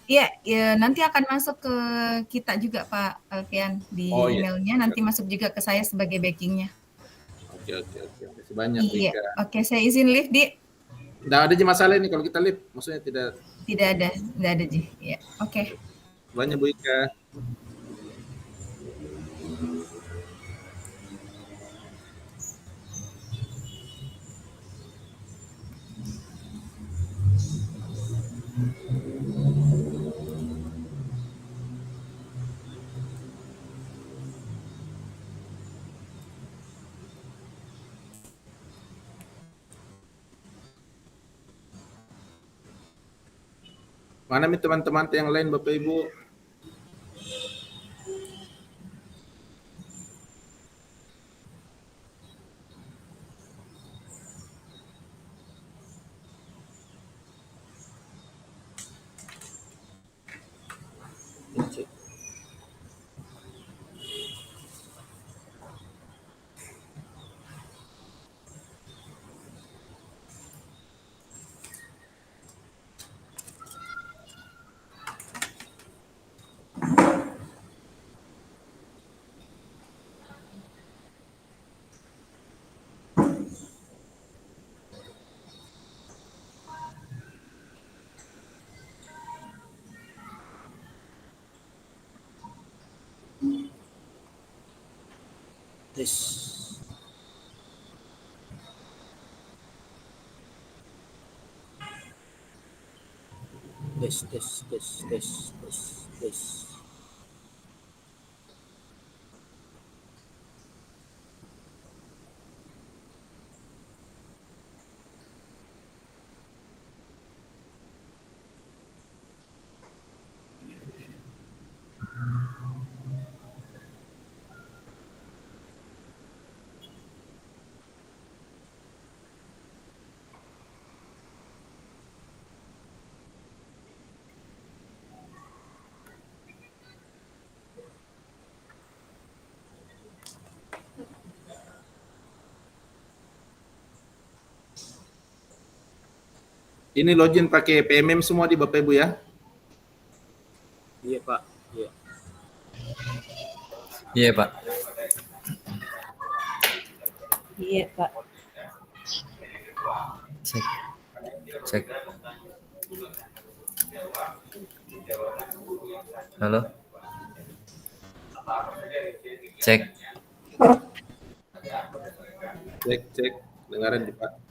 Iya, ya, nanti akan masuk ke kita juga Pak Alfian Oh di iya. emailnya, nanti masuk juga ke saya sebagai backingnya. Oke oke oke. Makasih banyak Bu Iya, Ika. oke saya izin live di. Nggak ada masalah ini kalau kita live, maksudnya tidak. Tidak ada Ji. Ya, oke. Banyak Bu Ika. Mana nih teman-teman yang lain Bapak Ibu? Cek. Tes. Tes tes tes tes tes tes. Ini login pakai PMM semua di Bapak Ibu ya? Iya Pak. Iya. Iya Pak. Iya Pak. Cek. Cek. Halo. Cek. Cek cek. Dengaran Pak.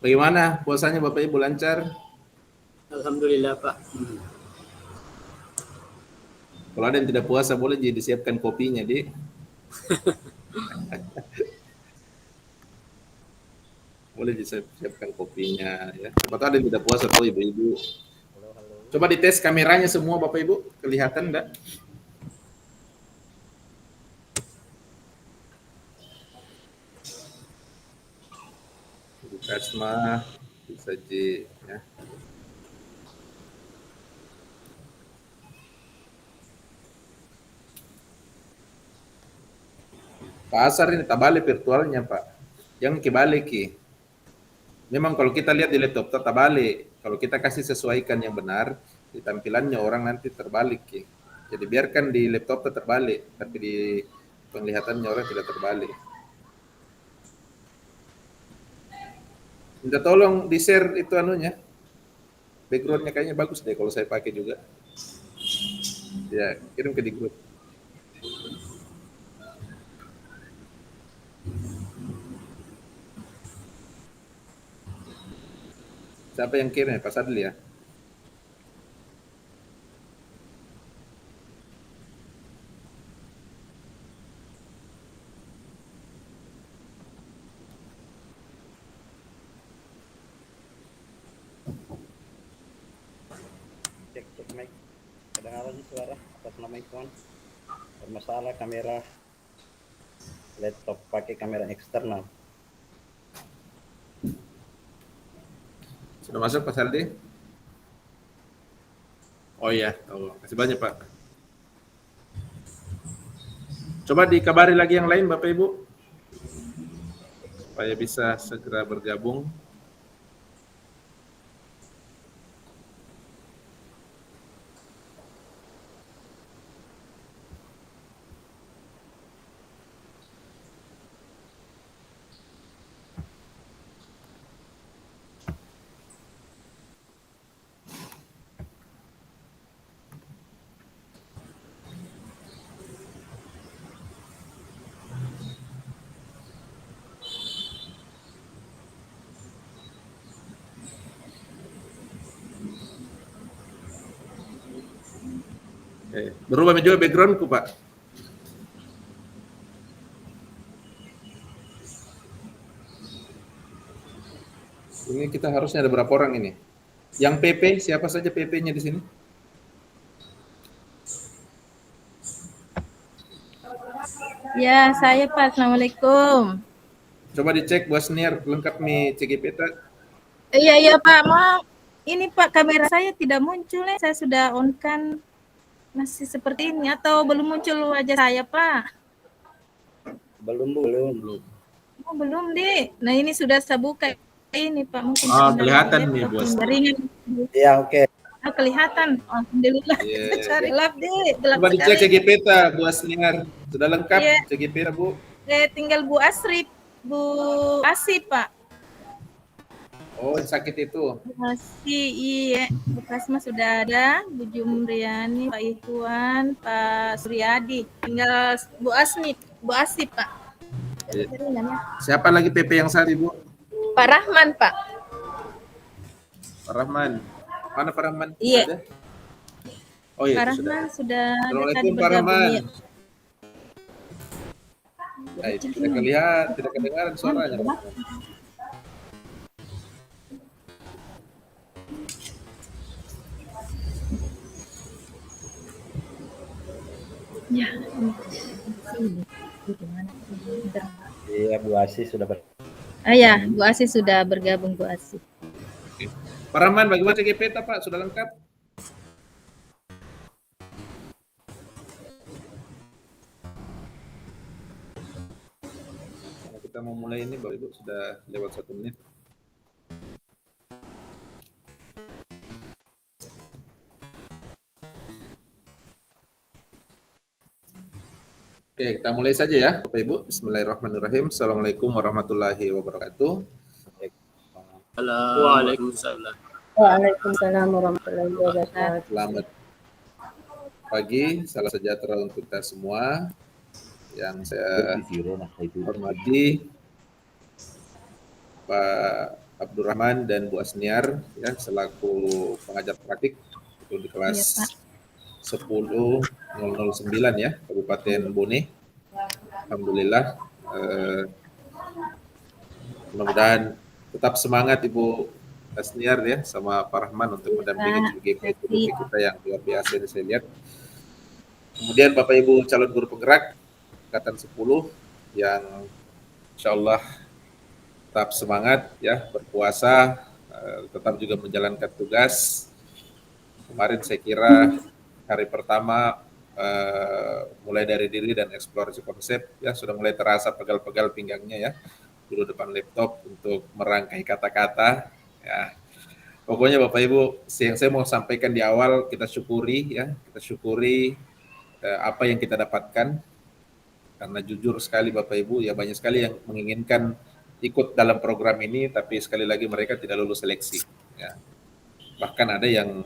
Bagaimana puasanya Bapak Ibu, lancar? Alhamdulillah Pak. Kalau ada yang tidak puasa boleh jadi disiapkan kopinya, Di. Boleh disiapkan kopinya ya. Siapa tahu ada yang tidak puasa tuh ibu-ibu. Coba dites kameranya semua Bapak Ibu, kelihatan enggak? Ibu Kasma, bisa Ji ya. Pasar ini tabalik virtualnya Pak. Yang kebalik ki. Memang kalau kita lihat di laptop terbalik. Kalau kita kasih sesuaikan yang benar, di tampilannya orang nanti terbalik ki. Jadi biarkan di laptop terbalik, tapi di penglihatannya orang tidak terbalik. Minta tolong di share itu anunya. Backgroundnya kayaknya bagus deh kalau saya pakai juga. Ya, kirim ke di grup. Siapa yang kirim? Pak Sadli ya? Cek mic. Kedengaran suara atas nama ikhwan. Bermasalah kamera laptop pakai kamera eksternal. Sudah masuk Pak Saldi? Oh iya, kasih banyak Pak. Coba dikabari lagi yang lain Bapak Ibu, supaya bisa segera bergabung. Oke. Berubah juga backgroundku Pak. Ini kita harusnya ada berapa orang ini? Yang PP, siapa saja PP-nya di sini? Ya, saya Pak. Assalamualaikum. Coba dicek buat senior lengkap nih CGP tak? Iya Pak. Mau ini Pak, kamera saya tidak muncul. Saya sudah on kan masih seperti ini atau belum muncul wajah saya Pak? Belum. Oh, belum deh. Nah ini sudah saya buka ini Pak. Mungkin Kelihatan nih bos. jaringan. Iya, oke. Oh, kelihatan. Alhamdulillah. Yeah. Cari gelap deh. Gelap Coba dicek sekali. CGP tak buat senior. Sudah lengkap Iya. CGP Bu? Tinggal Bu Asri, Bu Asih Pak. Oh, yang sakit itu. Masih iya, bekas mah sudah ada, Bu Jumriani, Pak Ikhwan, Pak Suryadi, tinggal Bu Asih Pak. Iya. Siapa lagi PP yang saat Ibu? Pak Rahman Pak. Pak Rahman. Mana Pak Rahman? Iya. Ada? Oh iya, Pak itu sudah. Rahman sudah tadi Assalamualaikum Pak bergabung Rahman. ya. Baik, tidak kelihatan, tidak kedengaran suaranya. Pak. Ya. Iya, Bu Asih sudah Ya, Bu Asih sudah bergabung Bu Asih. Oke. Pak Rahman, bagaimana CGP Pak? Sudah lengkap? Karena kita mau mulai ini, Bapak Ibu sudah lewat 1 menit. Oke, kita mulai saja ya, Bapak Ibu. Bismillahirrahmanirrahim. Assalamualaikum warahmatullahi wabarakatuh. Waalaikumsalam. Waalaikumsalam warahmatullahi wabarakatuh. Selamat pagi, salam sejahtera untuk kita semua. Yang saya hormati Pak Abdurrahman dan Bu Asniar ya selaku pengajar praktik itu di Iya, kelas Pak. 10.009 ya Kabupaten Bone. Alhamdulillah mudah-mudahan tetap semangat Ibu Asniar ya sama Pak Rahman untuk mendampingi GP kita yang luar biasa ini saya lihat. Kemudian Bapak Ibu calon guru penggerak angkatan 10 yang insya Allah tetap semangat ya berpuasa, tetap juga menjalankan tugas. Kemarin saya kira hari pertama mulai dari diri dan eksplorasi konsep ya sudah mulai terasa pegal-pegal pinggangnya ya dulu depan laptop untuk merangkai kata-kata ya. Pokoknya Bapak Ibu yang saya mau sampaikan di awal kita syukuri ya, kita syukuri apa yang kita dapatkan karena jujur sekali Bapak Ibu ya banyak sekali yang menginginkan ikut dalam program ini tapi sekali lagi mereka tidak lulus seleksi ya. Bahkan ada yang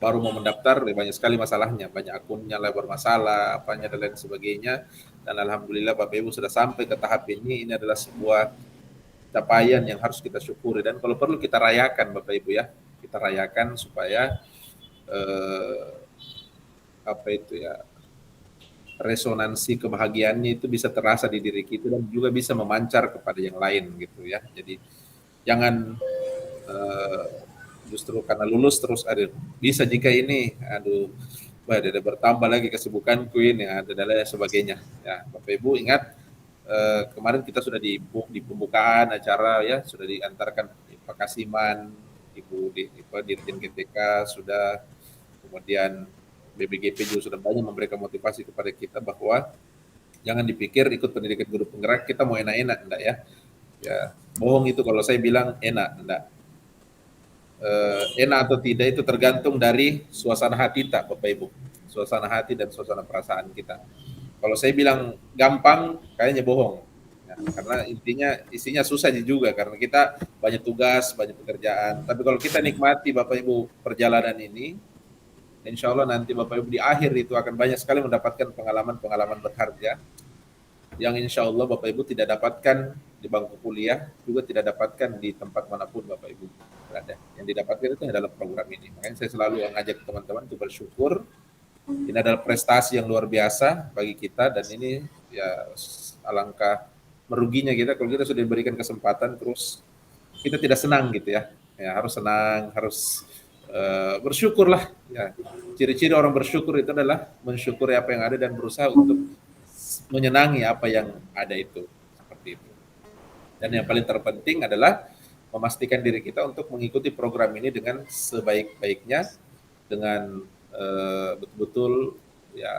baru mau mendaftar, banyak sekali masalahnya, banyak akunnya lah bermasalah, apanya dan lain sebagainya. Dan alhamdulillah Bapak Ibu sudah sampai ke tahap ini adalah sebuah capaian yang harus kita syukuri dan kalau perlu kita rayakan Bapak Ibu ya, kita rayakan supaya resonansi kebahagiaannya itu bisa terasa di diri kita dan juga bisa memancar kepada yang lain gitu ya. Jadi jangan justru karena lulus terus ada bisa jika ini ada bertambah lagi kesibukanku ini ada dan lain sebagainya ya. Bapak Ibu ingat kemarin kita sudah di pembukaan acara ya sudah diantarkan Pak Kasiman, Ibu Dirjen GTK sudah, kemudian BBGP juga sudah banyak memberikan motivasi kepada kita bahwa jangan dipikir ikut pendidikan guru penggerak kita mau enak-enak enggak ya. Ya, bohong itu kalau saya bilang enak enggak. Enak atau tidak itu tergantung dari suasana hati tak Bapak Ibu, suasana hati dan suasana perasaan kita. Kalau saya bilang gampang kayaknya bohong ya, karena isinya susah juga karena kita banyak tugas, banyak pekerjaan. Tapi kalau kita nikmati Bapak Ibu perjalanan ini, insya Allah nanti Bapak Ibu di akhir itu akan banyak sekali mendapatkan pengalaman-pengalaman berharga yang insya Allah Bapak Ibu tidak dapatkan di bangku kuliah, juga tidak dapatkan di tempat manapun Bapak Ibu berada. Yang didapatkan itu adalah program ini. Makanya saya selalu mengajak teman-teman untuk bersyukur. Ini adalah prestasi yang luar biasa bagi kita dan ini ya alangkah meruginya kita kalau kita sudah diberikan kesempatan terus kita tidak senang gitu ya. Ya harus senang, harus bersyukurlah ya. Ciri-ciri orang bersyukur itu adalah mensyukuri apa yang ada dan berusaha untuk menyenangi apa yang ada itu seperti itu. Dan yang paling terpenting adalah memastikan diri kita untuk mengikuti program ini dengan sebaik-baiknya dengan betul-betul ya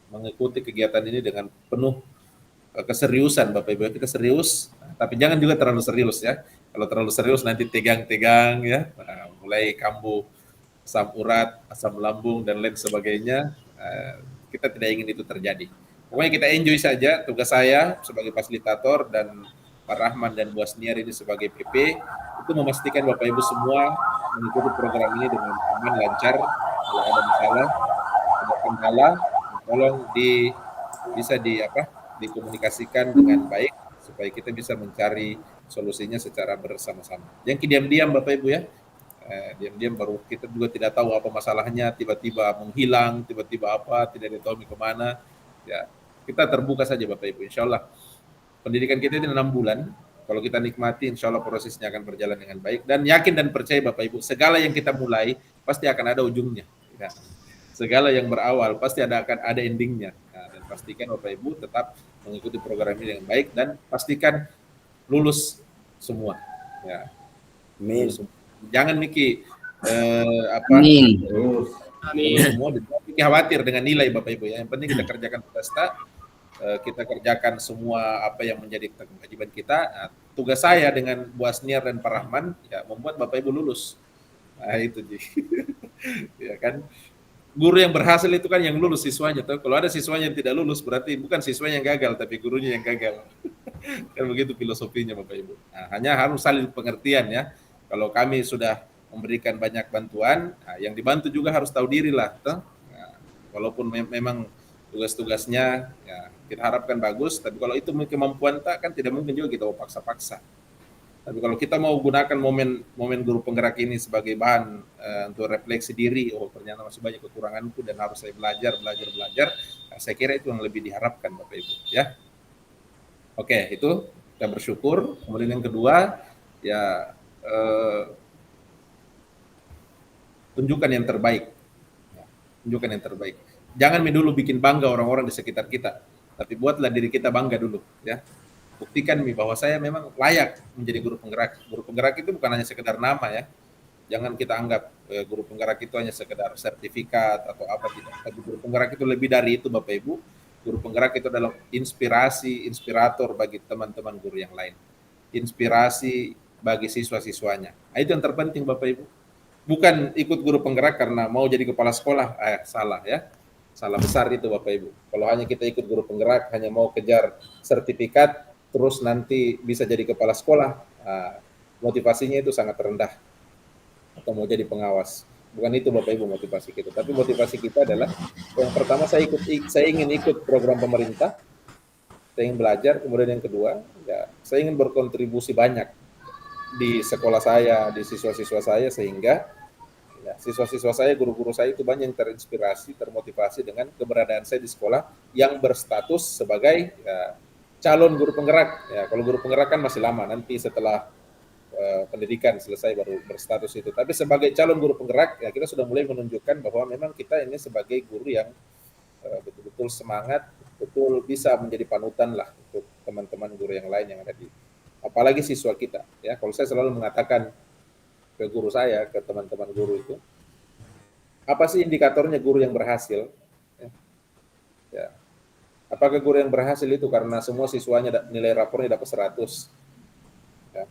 mengikuti kegiatan ini dengan penuh keseriusan Bapak Ibu. Kita serius, tapi jangan juga terlalu serius ya. Kalau terlalu serius nanti tegang-tegang ya, mulai kambuh asam urat, asam lambung dan lain sebagainya. Kita tidak ingin itu terjadi. Pokoknya kita enjoy saja. Tugas saya sebagai fasilitator dan Pak Rahman dan Bu Asniar ini sebagai PP itu memastikan Bapak Ibu semua mengikuti program ini dengan aman, lancar. Kalau ada masalah, ada kendala, tolong bisa dikomunikasikan dengan baik supaya kita bisa mencari solusinya secara bersama-sama. Yang diam-diam Bapak Ibu ya, diam-diam baru kita juga tidak tahu apa masalahnya, tiba-tiba menghilang, tiba-tiba apa, tidak ditahu kemana. Ya, kita terbuka saja Bapak Ibu, insya Allah. Pendidikan kita ini 6 bulan, kalau kita nikmati insya Allah prosesnya akan berjalan dengan baik. Dan yakin dan percaya Bapak Ibu, segala yang kita mulai pasti akan ada ujungnya. Ya. Segala yang berawal pasti akan ada endingnya. Nah, dan pastikan Bapak Ibu tetap mengikuti program ini dengan baik dan pastikan lulus semua. Ya. Amin. Jangan Miki Amin. Amin. semua khawatir dengan nilai Bapak Ibu ya. Yang penting kita kerjakan tugas kita kerjakan semua apa yang menjadi kewajiban kita. Nah, tugas saya dengan Bu Asniar dan Pak Rahman ya membuat Bapak Ibu lulus. Nah, itu ya kan. Guru yang berhasil itu kan yang lulus siswanya. Tuh. Kalau ada siswanya yang tidak lulus berarti bukan siswanya yang gagal tapi gurunya yang gagal. Kan begitu filosofinya Bapak Ibu. Nah, hanya harus saling pengertian ya. Kalau kami sudah memberikan banyak bantuan, nah, yang dibantu juga harus tahu diri lah. Nah, walaupun memang tugas-tugasnya ya, kita harapkan bagus, tapi kalau itu kemampuan tak kan tidak mungkin juga kita paksa-paksa. Tapi kalau kita mau gunakan momen guru penggerak ini sebagai bahan untuk refleksi diri, oh ternyata masih banyak kekuranganku dan harus saya belajar. Nah, saya kira itu yang lebih diharapkan Bapak Ibu ya. Oke, itu kita bersyukur. Kemudian yang kedua ya tunjukkan yang terbaik. Ya, tunjukkan yang terbaik. Jangan dulu bikin bangga orang-orang di sekitar kita, tapi buatlah diri kita bangga dulu ya. Buktikan bahwa saya memang layak menjadi guru penggerak. Guru penggerak itu bukan hanya sekedar nama ya. Jangan kita anggap guru penggerak itu hanya sekedar sertifikat atau apa, tidak. Tapi guru penggerak itu lebih dari itu Bapak Ibu. Guru penggerak itu adalah inspirator bagi teman-teman guru yang lain. Inspirasi bagi siswa-siswanya. Nah, itu yang terpenting Bapak Ibu. Bukan ikut guru penggerak karena mau jadi kepala sekolah. Salah ya. Salah besar itu Bapak Ibu. Kalau hanya kita ikut guru penggerak, hanya mau kejar sertifikat, terus nanti bisa jadi kepala sekolah, motivasinya itu sangat rendah. Atau mau jadi pengawas. Bukan itu Bapak Ibu motivasi kita. Tapi motivasi kita adalah, yang pertama saya ingin ikut program pemerintah, saya ingin belajar. Kemudian yang kedua, ya, saya ingin berkontribusi banyak di sekolah saya, di siswa-siswa saya, sehingga ya, siswa-siswa saya, guru-guru saya itu banyak yang terinspirasi, termotivasi dengan keberadaan saya di sekolah yang berstatus sebagai ya, calon guru penggerak. Ya, kalau guru penggerak kan masih lama, nanti setelah pendidikan selesai baru berstatus itu. Tapi sebagai calon guru penggerak, ya kita sudah mulai menunjukkan bahwa memang kita ini sebagai guru yang betul-betul semangat, betul bisa menjadi panutan lah untuk teman-teman guru yang lain yang ada di, apalagi siswa kita. Ya, kalau saya selalu mengatakan ke guru saya, ke teman-teman guru itu, apa sih indikatornya guru yang berhasil? Ya. Apakah guru yang berhasil itu karena semua siswanya nilai rapornya dapat 100? Ya.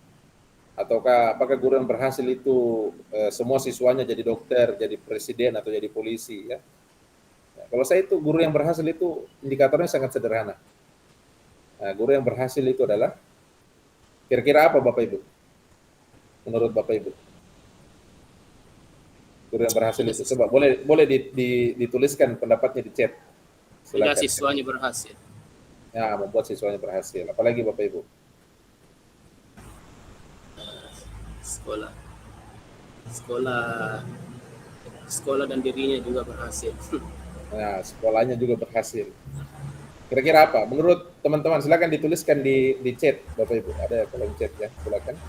Ataukah apakah guru yang berhasil itu semua siswanya jadi dokter, jadi presiden, atau jadi polisi? Ya. Ya, kalau saya itu guru yang berhasil itu indikatornya sangat sederhana. Nah, guru yang berhasil itu adalah kira-kira apa Bapak Ibu? Menurut Bapak Ibu? Guru yang berhasil itu, coba boleh dituliskan pendapatnya di chat. Bila siswanya berhasil. Ya, membuat siswanya berhasil. Apalagi Bapak Ibu? Sekolah dan dirinya juga berhasil. Nah, sekolahnya juga berhasil. Kira-kira apa? Menurut teman-teman, silakan dituliskan di chat Bapak Ibu. Ada kolom chat ya, silakan.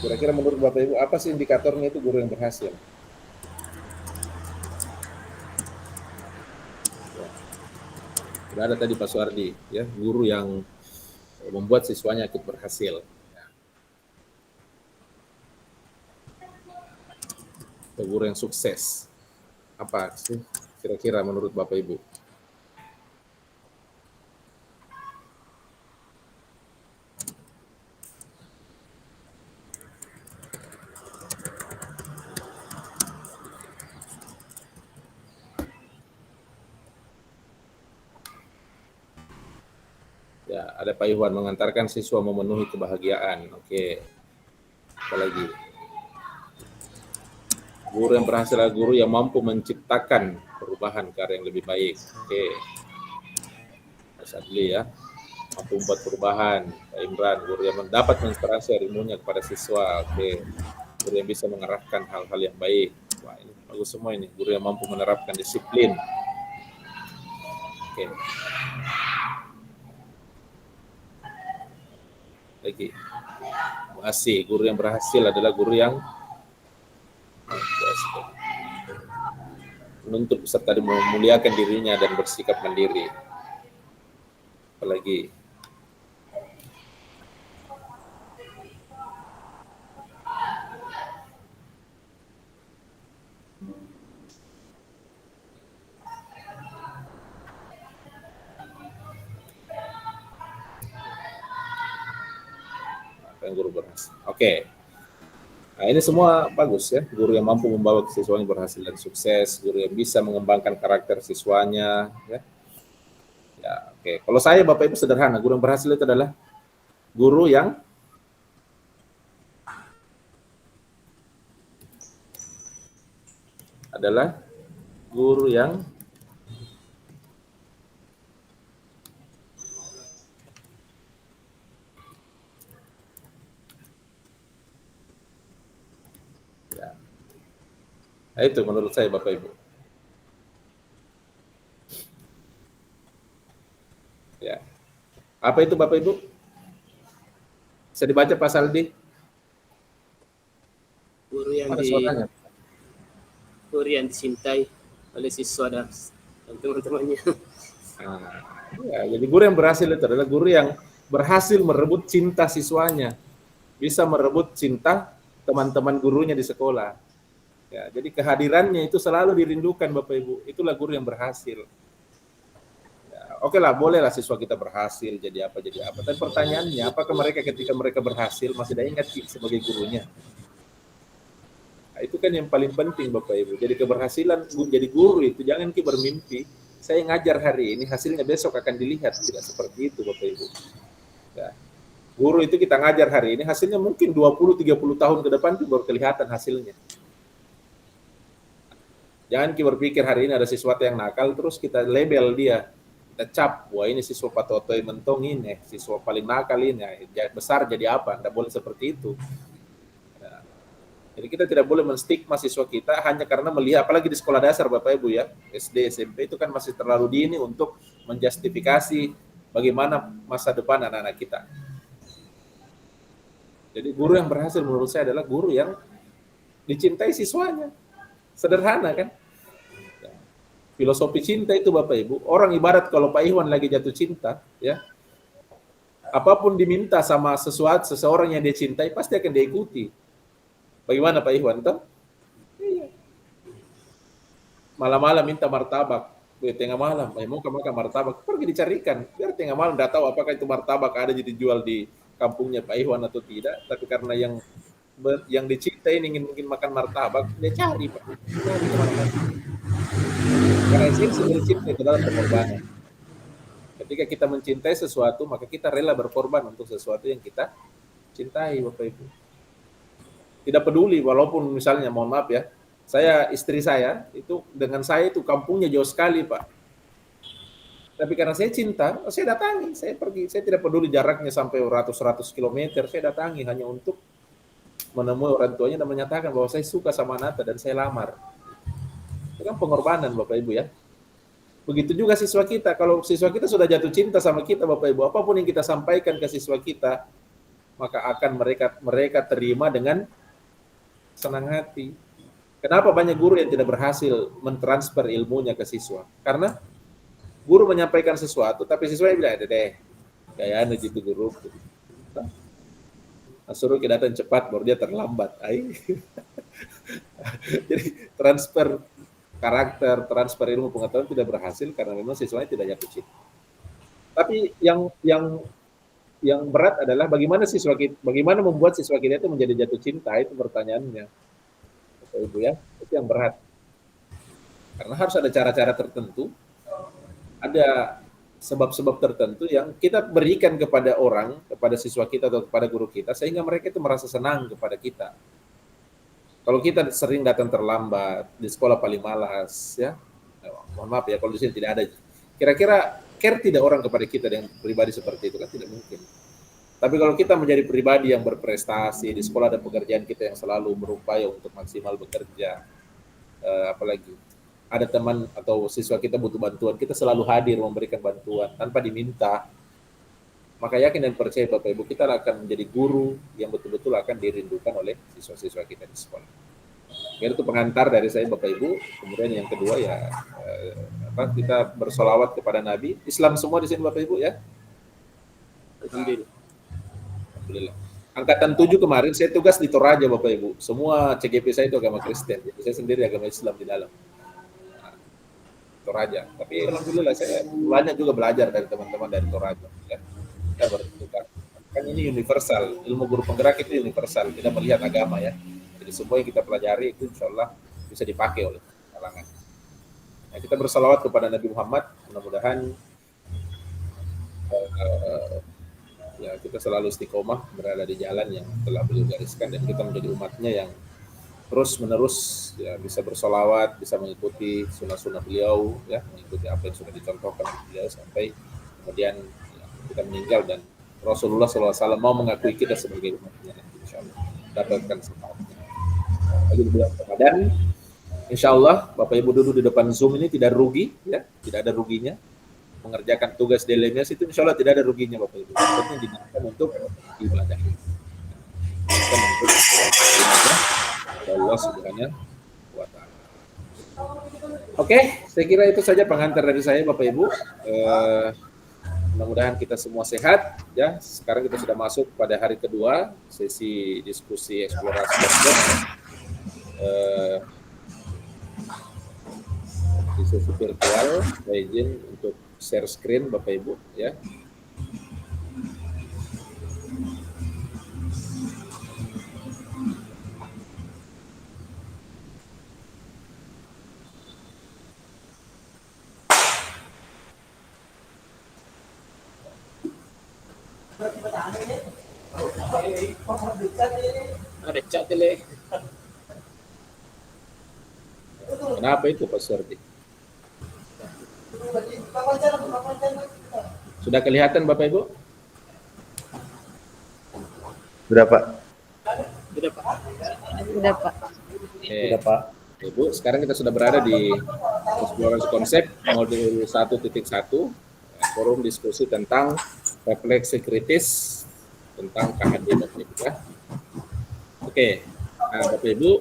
Kira-kira menurut Bapak Ibu, apa sih indikatornya itu guru yang berhasil? Sudah ada tadi Pak Suardi, ya, guru yang membuat siswanya ikut berhasil. Atau guru yang sukses. Apa sih kira-kira menurut Bapak Ibu? Ya, ada Pak Iwan mengantarkan siswa memenuhi kebahagiaan. Oke. Apalagi? Guru yang berhasil adalah guru yang mampu menciptakan perubahan ke arah yang lebih baik. Oke. Mas Adli ya. Mampu membuat perubahan. Pak Imran, guru yang mendapat menginspirasi ilmunya kepada siswa. Oke. Guru yang bisa mengarahkan hal-hal yang baik. Wah, ini bagus semua ini. Guru yang mampu menerapkan disiplin. Oke. Lagi, masih guru yang berhasil adalah guru yang menuntut peserta memuliakan dirinya dan bersikap mandiri. Apalagi guru berhasil. Oke. Nah, ini semua bagus ya. Guru yang mampu membawa siswanya berhasil dan sukses, guru yang bisa mengembangkan karakter siswanya ya. Ya, oke. Kalau saya Bapak Ibu sederhana, guru yang berhasil itu adalah guru yang Nah, itu menurut saya Bapak Ibu. Ya. Apa itu Bapak Ibu? Bisa dibaca pasal di Guru yang guru yang dicintai oleh siswa dan teman-temannya. Nah, ya, jadi guru yang berhasil itu adalah guru yang berhasil merebut cinta siswanya, bisa merebut cinta teman-teman gurunya di sekolah. Ya, jadi kehadirannya itu selalu dirindukan Bapak Ibu. Itulah guru yang berhasil. Ya, oke lah, bolehlah siswa kita berhasil jadi apa. Tapi pertanyaannya, apakah mereka ketika mereka berhasil masih ada ingat sebagai gurunya? Nah, itu kan yang paling penting Bapak Ibu. Jadi keberhasilan jadi guru itu jangan kita bermimpi, saya ngajar hari ini hasilnya besok akan dilihat. Tidak seperti itu Bapak Ibu. Ya. Guru itu kita ngajar hari ini hasilnya mungkin 20-30 tahun ke depan itu baru kelihatan hasilnya. Jangan kita berpikir hari ini ada sesuatu yang nakal terus kita label dia, kita cap, wah ini siswa patotoy mentong ini, siswa paling nakal ini, besar jadi apa? Tidak boleh seperti itu. Jadi kita tidak boleh menstigma siswa kita hanya karena melihat, apalagi di sekolah dasar Bapak Ibu ya, SD, SMP itu kan masih terlalu dini untuk menjustifikasi bagaimana masa depan anak-anak kita. Jadi guru yang berhasil menurut saya adalah guru yang dicintai siswanya. Sederhana kan? Filosofi cinta itu Bapak Ibu, orang ibarat kalau Pak Iwan lagi jatuh cinta, ya, apapun diminta sama seseorang yang dia cintai pasti akan dia ikuti. Bagaimana Pak Iwan toh? Iya. Malam-malam minta martabak, tengah malam, mau makan martabak, pergi dicarikan. Biar tengah malam tidak tahu apakah itu martabak ada jadi dijual di kampungnya Pak Iwan atau tidak. Tapi karena yang dicintai ingin mungkin makan martabak, dia cari Pak. Karena esensi cinta itu adalah pengorbanan. Ketika kita mencintai sesuatu, maka kita rela berkorban untuk sesuatu yang kita cintai Bapak Ibu. Tidak peduli walaupun misalnya mohon maaf ya, istri saya itu dengan saya itu kampungnya jauh sekali Pak. Tapi karena saya cinta, saya datangi, saya pergi, saya tidak peduli jaraknya sampai ratus kilometer, saya datangi hanya untuk menemui orang tuanya dan menyatakan bahwa saya suka sama Nata dan saya lamar. Itu kan pengorbanan Bapak Ibu ya. Begitu juga siswa kita, kalau siswa kita sudah jatuh cinta sama kita Bapak Ibu, apapun yang kita sampaikan ke siswa kita, maka akan mereka terima dengan senang hati. Kenapa banyak guru yang tidak berhasil mentransfer ilmunya ke siswa? Karena guru menyampaikan sesuatu, tapi siswa bilang, deh, kayak gitu guru. Suruh kita datang cepat, baru dia terlambat. Jadi transfer karakter, transfer ilmu pengetahuan tidak berhasil karena memang siswanya tidak jatuh cinta. Tapi yang berat adalah bagaimana membuat siswa kita itu menjadi jatuh cinta, itu pertanyaannya. Bapak Ibu ya, itu yang berat. Karena harus ada cara-cara tertentu, ada sebab-sebab tertentu yang kita berikan kepada kepada siswa kita atau kepada guru kita, sehingga mereka itu merasa senang kepada kita. Kalau kita sering datang terlambat, di sekolah paling malas, ya, mohon maaf ya, kalau di sini tidak ada. Kira-kira care tidak orang kepada kita dengan pribadi seperti itu kan tidak mungkin. Tapi kalau kita menjadi pribadi yang berprestasi di sekolah dan pekerjaan kita yang selalu berupaya untuk maksimal bekerja, apalagi ada teman atau siswa kita butuh bantuan, kita selalu hadir memberikan bantuan tanpa diminta, maka yakin dan percaya Bapak Ibu, kita akan menjadi guru yang betul-betul akan dirindukan oleh siswa-siswa kita di sekolah. Itu pengantar dari saya Bapak Ibu. Kemudian yang kedua ya, kita bersolawat kepada Nabi. Islam semua di sini Bapak Ibu ya. Alhamdulillah. Angkatan 7 kemarin saya tugas di Toraja Bapak Ibu. Semua CGP saya itu agama Kristen. Jadi saya sendiri agama Islam di dalam. Toraja. Tapi alhamdulillah saya banyak juga belajar dari teman-teman dari Toraja. Ya. Kita bertukar. Kan ini universal. Ilmu guru penggerak itu universal. Tidak melihat agama ya. Jadi semua yang kita pelajari itu insya Allah bisa dipakai oleh kalangan. Nah, kita bersalawat kepada Nabi Muhammad. Mudah-mudahan ya kita selalu istiqomah berada di jalan yang telah beliau gariskan dan kita menjadi umatnya yang terus-menerus ya bisa bersolawat, bisa mengikuti sunnah-sunnah beliau, ya mengikuti apa yang sudah dicontohkan beliau sampai kemudian ya, kita meninggal dan Rasulullah SAW mau mengakui kita sebagai umatnya, insya Allah dapatkan semangatnya. Lagi bilang Ramadan, Insya Allah Bapak Ibu duduk di depan Zoom ini tidak rugi, ya, tidak ada ruginya. Mengerjakan tugas di LMS itu insya Allah tidak ada ruginya Bapak Ibu. Yang penting digunakan untuk ibadah. Bukan untuk ibadah Allah Subhanahu wa Ta'ala. Oke, saya kira itu saja pengantar dari saya Bapak Ibu. Mudah-mudahan kita semua sehat, ya. Sekarang kita sudah masuk pada hari kedua sesi diskusi eksplorasi konsep. Di sesi virtual, saya izin untuk share screen Bapak Ibu, ya. Ada chat tele. Kenapa itu Pak Serdi? Sudah kelihatan Bapak Ibu? Sudah Pak. Sudah Pak. Sudah Pak. Sudah Pak. Ibu, sekarang kita sudah berada di eksplorasi konsep modul 1.1, forum diskusi tentang refleksi kritis tentang KHD Bapak Ibu, ya. Oke, nah Bapak Ibu,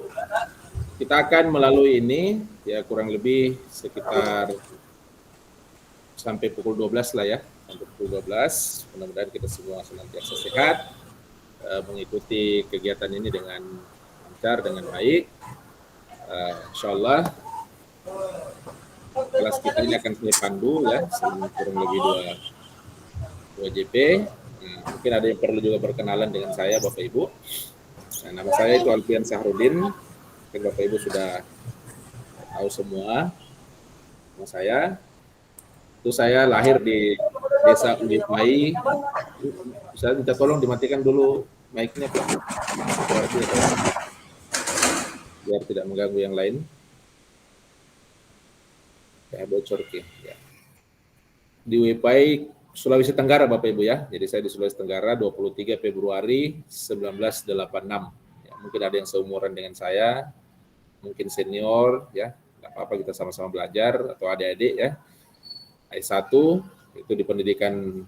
kita akan melalui ini ya kurang lebih sekitar sampai pukul 12 lah ya, sampai pukul 12. Mudah-mudahan kita semua senantiasa sehat, mengikuti kegiatan ini dengan lancar, dengan baik. Insya Allah kelas kita ini akan saya pandu ya, kurang lebih 2 JP. Mungkin ada yang perlu juga berkenalan dengan saya Bapak Ibu. Nah, nama saya itu Alfian Sahrudin. Mungkin Bapak Ibu sudah tahu semua nama saya. Itu saya lahir di Desa Ulipai. Bisa minta tolong dimatikan dulu mic-nya Pak. Biar tidak mengganggu yang lain. Ya, bocor ke. Ya. Di Ulipai, Sulawesi Tenggara Bapak Ibu ya. Jadi saya di Sulawesi Tenggara 23 Februari 1986. Ya, mungkin ada yang seumuran dengan saya, mungkin senior ya. Enggak apa-apa, kita sama-sama belajar atau adik-adik ya. I1 itu di pendidikan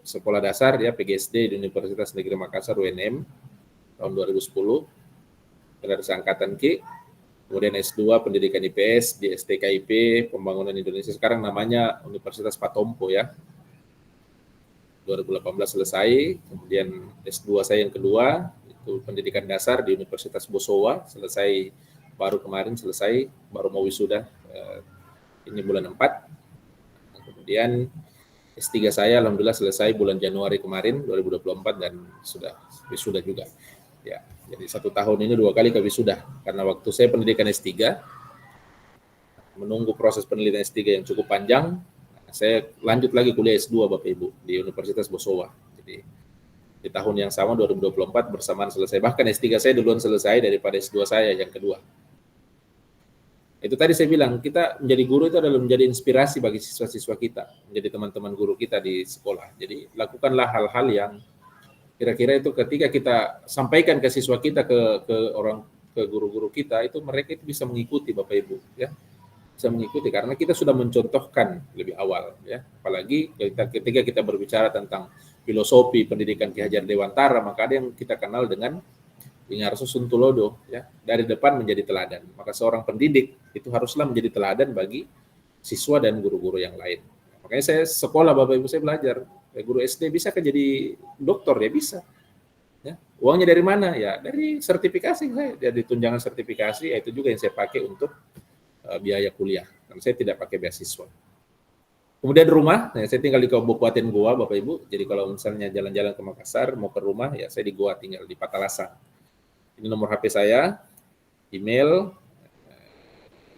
sekolah dasar ya, PGSD di Universitas Negeri Makassar UNM tahun 2010. Dari angkatan K. Kemudian S2 pendidikan IPS di STKIP Pembangunan Indonesia, sekarang namanya Universitas Patompo ya. 2018 selesai, kemudian S2 saya yang kedua itu pendidikan dasar di Universitas Bosowa, selesai baru kemarin selesai, baru mau wisuda ini bulan 4. Kemudian S3 saya alhamdulillah selesai bulan Januari kemarin 2024 dan sudah wisuda juga. Ya, jadi 1 tahun ini 2 kali wisuda karena waktu saya pendidikan S3 menunggu proses penelitian S3 yang cukup panjang. Saya lanjut lagi kuliah S2 Bapak Ibu di Universitas Bosowa. Jadi di tahun yang sama 2024 bersamaan selesai. Bahkan S3 saya duluan selesai daripada S2 saya yang kedua. Itu tadi saya bilang, kita menjadi guru itu adalah menjadi inspirasi bagi siswa-siswa kita, menjadi teman-teman guru kita di sekolah. Jadi lakukanlah hal-hal yang kira-kira itu ketika kita sampaikan ke siswa kita, ke guru-guru kita, itu mereka itu bisa mengikuti Bapak Ibu ya. Bisa mengikuti karena kita sudah mencontohkan lebih awal ya. Apalagi ketika kita berbicara tentang filosofi pendidikan Ki Hajar Dewantara, maka ada yang kita kenal dengan Ingarso Suntulodo ya, dari depan menjadi teladan. Maka seorang pendidik itu haruslah menjadi teladan bagi siswa dan guru-guru yang lain. Makanya saya sekolah Bapak Ibu, saya belajar. Guru SD bisa kan jadi dokter ya, bisa. Ya. Uangnya dari mana? Ya dari sertifikasi saya, dari tunjangan sertifikasi, itu juga yang saya pakai untuk biaya kuliah, karena saya tidak pakai beasiswa. Kemudian rumah, saya tinggal di Kabupaten Goa, Bapak Ibu. Jadi kalau misalnya jalan-jalan ke Makassar, mau ke rumah, ya saya di Goa, tinggal di Patalasa. Ini nomor HP saya, email,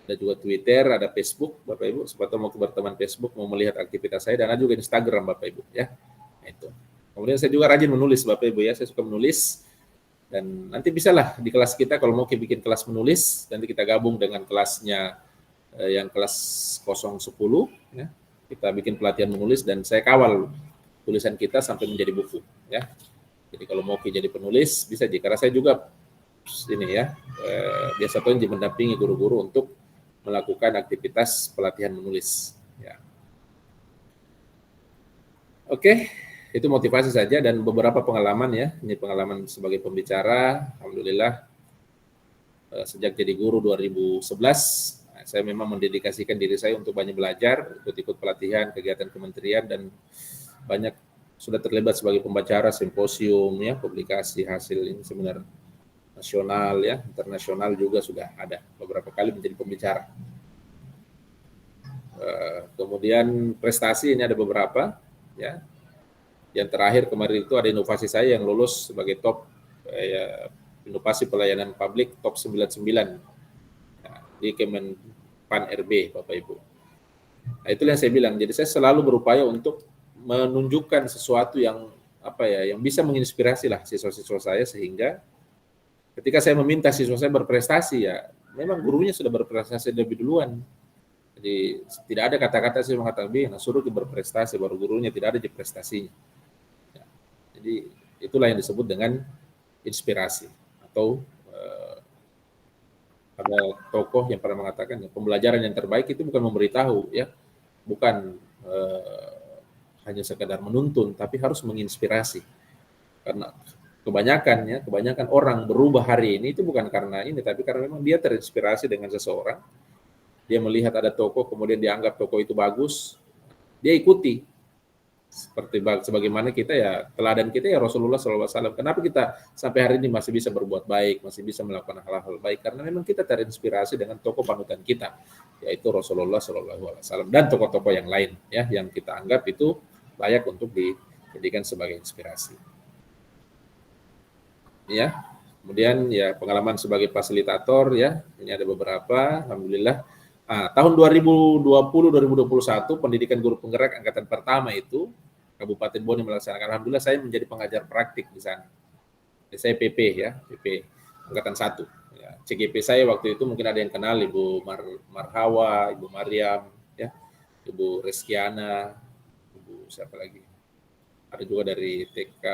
ada juga Twitter, ada Facebook, Bapak Ibu. Sepatu mau berteman Facebook, mau melihat aktivitas saya, dan ada juga Instagram, Bapak Ibu. Ya, itu. Kemudian saya juga rajin menulis, Bapak Ibu ya. Saya suka menulis. Dan nanti bisalah di kelas kita kalau mau bikin kelas menulis, nanti kita gabung dengan kelasnya yang kelas 010 ya. Kita bikin pelatihan menulis dan saya kawal tulisan kita sampai menjadi buku ya. Jadi kalau mau jadi penulis bisa, karena saya juga ini ya, biasa Tonji mendampingi guru-guru untuk melakukan aktivitas pelatihan menulis. Ya. Oke, itu motivasi saja dan beberapa pengalaman ya. Ini pengalaman sebagai pembicara, alhamdulillah sejak jadi guru 2011, saya memang mendedikasikan diri saya untuk banyak belajar, ikut-ikut pelatihan, kegiatan kementerian, dan banyak sudah terlibat sebagai pembicara simposium ya, publikasi hasil ini seminar nasional ya, internasional juga sudah ada beberapa kali menjadi pembicara. Kemudian prestasi ini ada beberapa ya. Yang terakhir kemarin itu ada inovasi saya yang lulus sebagai top inovasi pelayanan publik top 99 di Kemenpan RB, Bapak Ibu. Nah, itulah yang saya bilang. Jadi saya selalu berupaya untuk menunjukkan sesuatu yang yang bisa menginspirasi lah siswa-siswa saya, sehingga ketika saya meminta siswa saya berprestasi ya, memang gurunya sudah berprestasi lebih duluan. Jadi tidak ada kata-kata saya mengatakan, nah suruh berprestasi baru gurunya, tidak ada prestasinya. Ya, jadi itulah yang disebut dengan inspirasi, atau ada tokoh yang pernah mengatakan pembelajaran yang terbaik itu bukan memberitahu ya, bukan hanya sekadar menuntun, tapi harus menginspirasi. Karena kebanyakan orang berubah hari ini itu bukan karena ini, tapi karena memang dia terinspirasi dengan seseorang. Dia melihat ada tokoh, kemudian dianggap tokoh itu bagus, dia ikuti. Seperti sebagaimana kita ya, teladan kita ya Rasulullah SAW. Kenapa kita sampai hari ini masih bisa berbuat baik, masih bisa melakukan hal-hal baik? Karena memang kita terinspirasi dengan tokoh panutan kita, yaitu Rasulullah SAW dan tokoh-tokoh yang lain ya, yang kita anggap itu layak untuk dijadikan sebagai inspirasi. Ya, kemudian ya pengalaman sebagai fasilitator ya, ini ada beberapa, alhamdulillah. Tahun 2020-2021 pendidikan guru penggerak angkatan pertama itu Kabupaten Bone melaksanakan. Alhamdulillah saya menjadi pengajar praktik di sana. Saya PP ya, PP angkatan 1. Ya, CGP saya waktu itu mungkin ada yang kenal, Ibu Marhawa, Ibu Mariam, ya, Ibu Reskiana, Ibu siapa lagi? Ada juga dari TK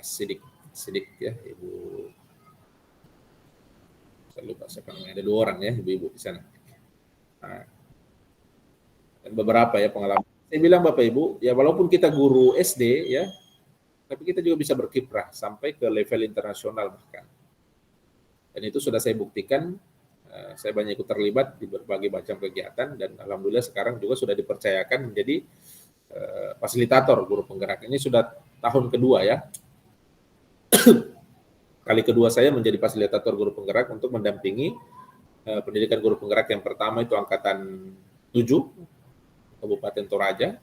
Sidik ya, Ibu. Saya lupa siapa namanya. Ada 2 orang ya, ibu-ibu di sana. Dan beberapa ya pengalaman. Saya bilang Bapak Ibu, ya walaupun kita guru SD ya, tapi kita juga bisa berkiprah sampai ke level internasional bahkan. Dan itu sudah saya buktikan, saya banyak ikut terlibat di berbagai macam kegiatan, dan alhamdulillah sekarang juga sudah dipercayakan menjadi fasilitator guru penggerak. Ini sudah tahun kedua ya. Kali kedua saya menjadi fasilitator guru penggerak untuk mendampingi pendidikan guru penggerak yang pertama itu angkatan 7 Kabupaten Toraja,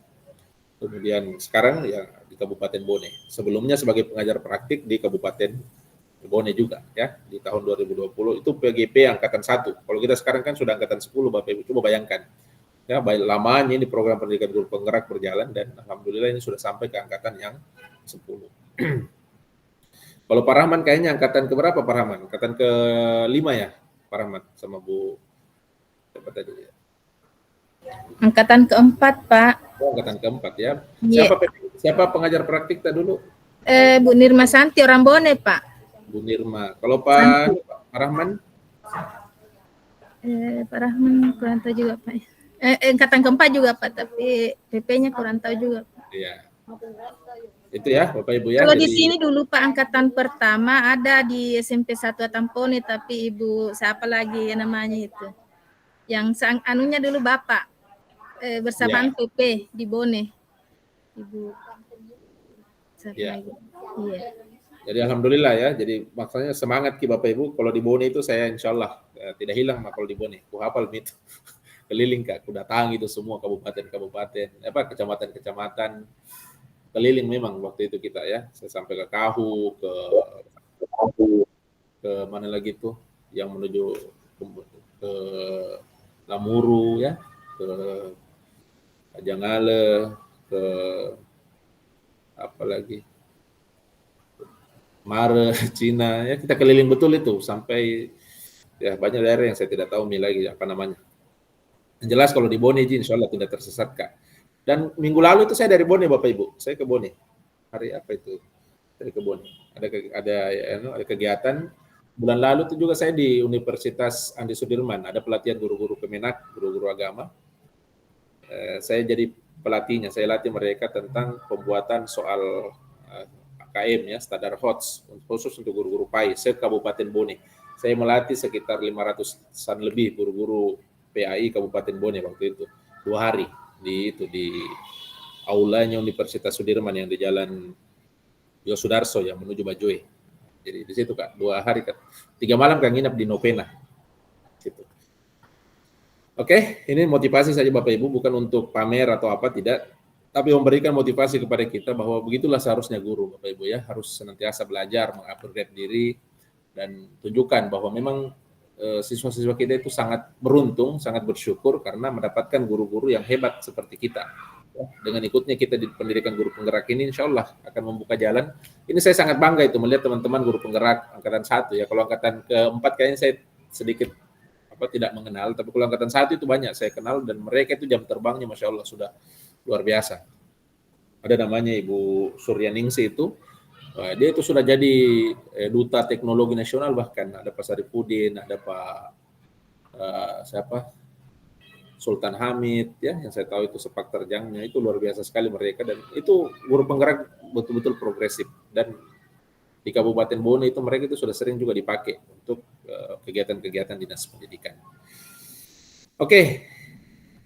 kemudian sekarang ya di Kabupaten Bone. Sebelumnya sebagai pengajar praktik di Kabupaten Bone juga ya, di tahun 2020 itu PGP angkatan 1. Kalau kita sekarang kan sudah angkatan 10 Bapak Ibu, coba bayangkan. Ya, baik lamanya ini program pendidikan guru penggerak berjalan, dan alhamdulillah ini sudah sampai ke angkatan yang 10. Kalau Pak Rahman kayaknya angkatan keberapa Pak Rahman? Angkatan ke-5 ya? Pak Rahmat sama Bu siapa tadi ya? Angkatan ke-4, Pak. Oh, angkatan ke-4 ya. Yeah. Siapa pengajar praktik tadi dulu? Bu Nirma Santi, orang Bone, Pak. Bu Nirma. Kalau Pak Rahman? Pak Rahman kurang tahu juga, Pak. Angkatan ke-4 juga, Pak, tapi PP-nya kurang tahu juga, Pak. Iya. Itu ya Bapak Ibu ya. Kalau di sini dulu Pak angkatan pertama ada di SMP 1 Tampone, tapi Ibu siapa lagi namanya itu? Yang anunya dulu Bapak bersamaan PP di Bone. Ibu siapa lagi? Iya. Jadi alhamdulillah ya. Jadi maksudnya semangat Ki Bapak Ibu. Kalau di Bone itu saya insya Allah tidak hilang kalau di Bone. Ku hafal itu. Keliling Kak, ku datang itu semua kabupaten-kabupaten, kecamatan-kecamatan. Keliling memang waktu itu kita ya. Saya sampai ke Kahu, ke mana lagi tuh yang menuju ke Lamuru ya, ke Jangale, ke apa lagi? Mare, Cina ya, kita keliling betul itu sampai ya banyak daerah yang saya tidak tahu lagi apa namanya. Yang jelas kalau di Bone insya Allah tidak tersesat Kak. Dan minggu lalu itu saya dari Bone Bapak Ibu, saya ke Bone. Hari apa itu? Saya ke Bone. Ada kegiatan bulan lalu itu juga saya di Universitas Andi Sudirman, ada pelatihan guru-guru Kemenak, guru-guru agama. Saya jadi pelatihnya, saya latih mereka tentang pembuatan soal KM ya, standar HOTS, khusus untuk guru-guru PAI, se-Kabupaten Bone. Saya melatih sekitar 500-an lebih guru-guru PAI Kabupaten Bone waktu itu, 2 hari di aulanya Universitas Sudirman yang di Jalan Yosudarso yang menuju Bajoe. Jadi di situ Kak, 2 hari Kak. 3 malam Kak nginap di Nopena. Gitu. Oke, ini motivasi saja Bapak Ibu, bukan untuk pamer atau apa, tidak. Tapi memberikan motivasi kepada kita bahwa begitulah seharusnya guru Bapak Ibu ya, harus senantiasa belajar, mengupgrade diri, dan tunjukkan bahwa memang siswa-siswa kita itu sangat beruntung, sangat bersyukur karena mendapatkan guru-guru yang hebat seperti kita. Dengan ikutnya kita di pendidikan guru penggerak ini, insya Allah akan membuka jalan. Ini saya sangat bangga itu melihat teman-teman guru penggerak angkatan 1 ya. Kalau angkatan ke-4 kayaknya saya sedikit tidak mengenal, tapi kalau angkatan 1 itu banyak saya kenal, dan mereka itu jam terbangnya Masya Allah sudah luar biasa. Ada namanya Ibu Suryaningsi itu, dia itu sudah jadi duta teknologi nasional, bahkan ada Pak Sarifudin, ada Pak Sultan Hamid ya, yang saya tahu itu sepak terjangnya, itu luar biasa sekali mereka, dan itu guru penggerak betul-betul progresif, dan di Kabupaten Bone itu mereka itu sudah sering juga dipakai untuk kegiatan-kegiatan dinas pendidikan. Oke,